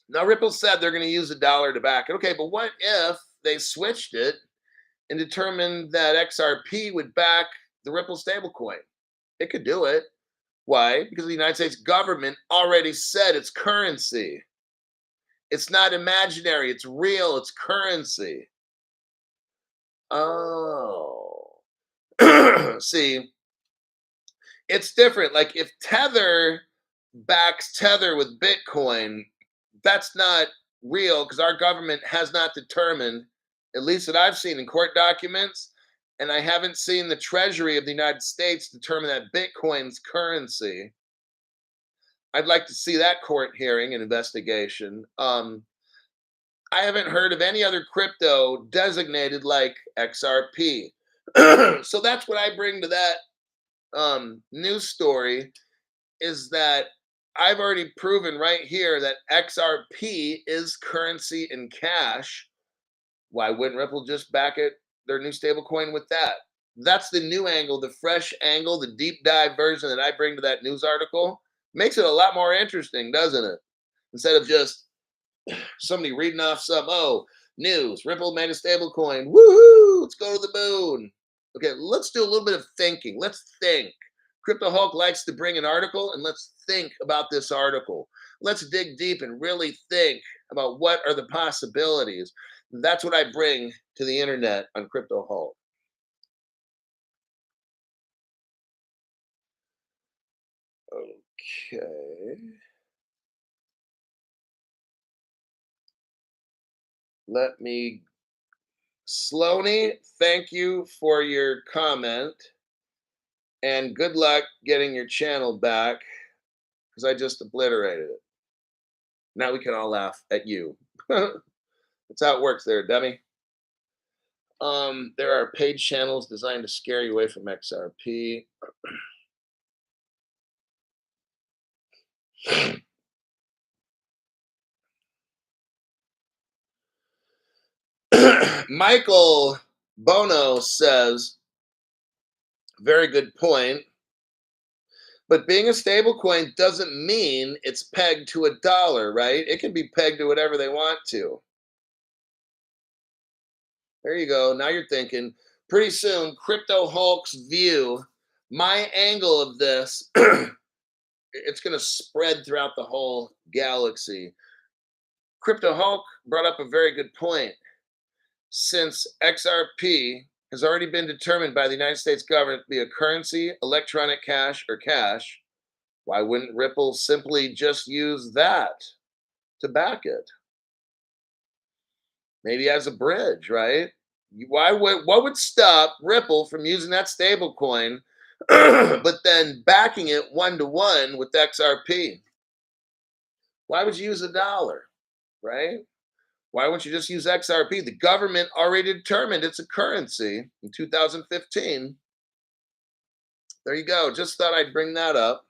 Now Ripple said they're going to use $1 to back it. Okay, but what if they switched it and determined that XRP would back the Ripple stablecoin? It could do it. Why? Because the United States government already said it's currency. It's not imaginary. It's real. It's currency. Oh. See, it's different. Like if Tether backs Tether with Bitcoin, that's not real because our government has not determined, at least that I've seen in court documents, and I haven't seen the Treasury of the United States determine that Bitcoin's currency. I'd like to see that court hearing and investigation. I haven't heard of any other crypto designated like XRP. So that's what I bring to that news story is that I've already proven right here that XRP is currency in cash. Why wouldn't Ripple just back it, their new stablecoin with that? That's the new angle, the fresh angle, the deep dive version that I bring to that news article. Makes it a lot more interesting, doesn't it? Instead of just somebody reading off some, oh, news, Ripple made a stablecoin. Woohoo! Let's go to the moon. Okay, let's do a little bit of thinking. Let's think. Crypto Hulk likes to bring an article and let's think about this article. Let's dig deep and really think about what are the possibilities. That's what I bring to the internet on Crypto Hulk. Okay. Let me, Sloaney, thank you for your comment and good luck getting your channel back because I just obliterated it. Now we can all laugh at you. That's how it works there, dummy. There are paid channels designed to scare you away from XRP. Michael Bono says, very good point. But being a stable coin doesn't mean it's pegged to $1, right? It can be pegged to whatever they want to. There you go. Now you're thinking. Pretty soon, Crypto Hulk's view, my angle of this, it's going to spread throughout the whole galaxy. Crypto Hulk brought up a very good point. Since XRP has already been determined by the United States government to be a currency, electronic cash, or cash, why wouldn't Ripple simply just use that to back it? Maybe as a bridge, right? What would stop Ripple from using that stable coin, but then backing it 1-to-1 with XRP? Why would you use $1, right? Why wouldn't you just use XRP? The government already determined it's a currency in 2015. There you go. Just thought I'd bring that up.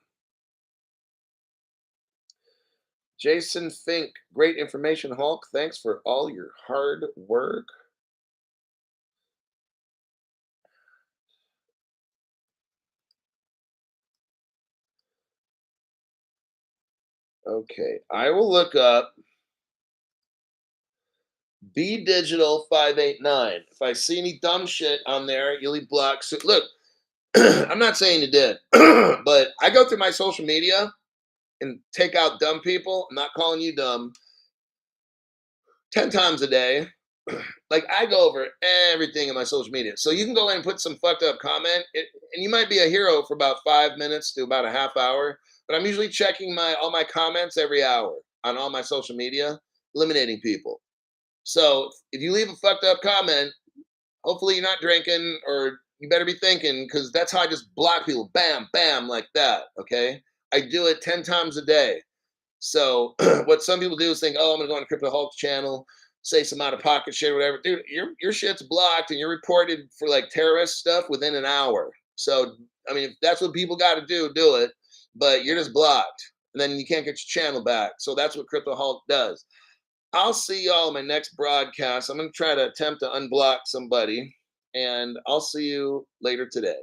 Jason Fink, great information, Hulk. Thanks for all your hard work. Okay, I will look up B Digital 589. If I see any dumb shit on there, you'll be blocked. So, look, I'm not saying you did, but I go through my social media and take out dumb people, I'm not calling you dumb, 10 times a day. Like I go over everything in my social media. So you can go in and put some fucked up comment, and you might be a hero for about 5 minutes to about a half hour. But I'm usually checking my all my comments every hour on all my social media, eliminating people. So if you leave a fucked up comment, hopefully you're not drinking, or you better be thinking, because that's how I just block people. Bam, bam, like that. Okay. I do it 10 times a day. So what some people do is think, oh, I'm gonna go on Crypto Hulk channel, say some out of pocket shit or whatever. Dude, your shit's blocked and you're reported for like terrorist stuff within an hour. So I mean, if that's what people got to do it. But you're just blocked, and then you can't get your channel back. So that's what Crypto Hulk does. I'll see y'all in my next broadcast. I'm gonna try to attempt to unblock somebody, and I'll see you later today.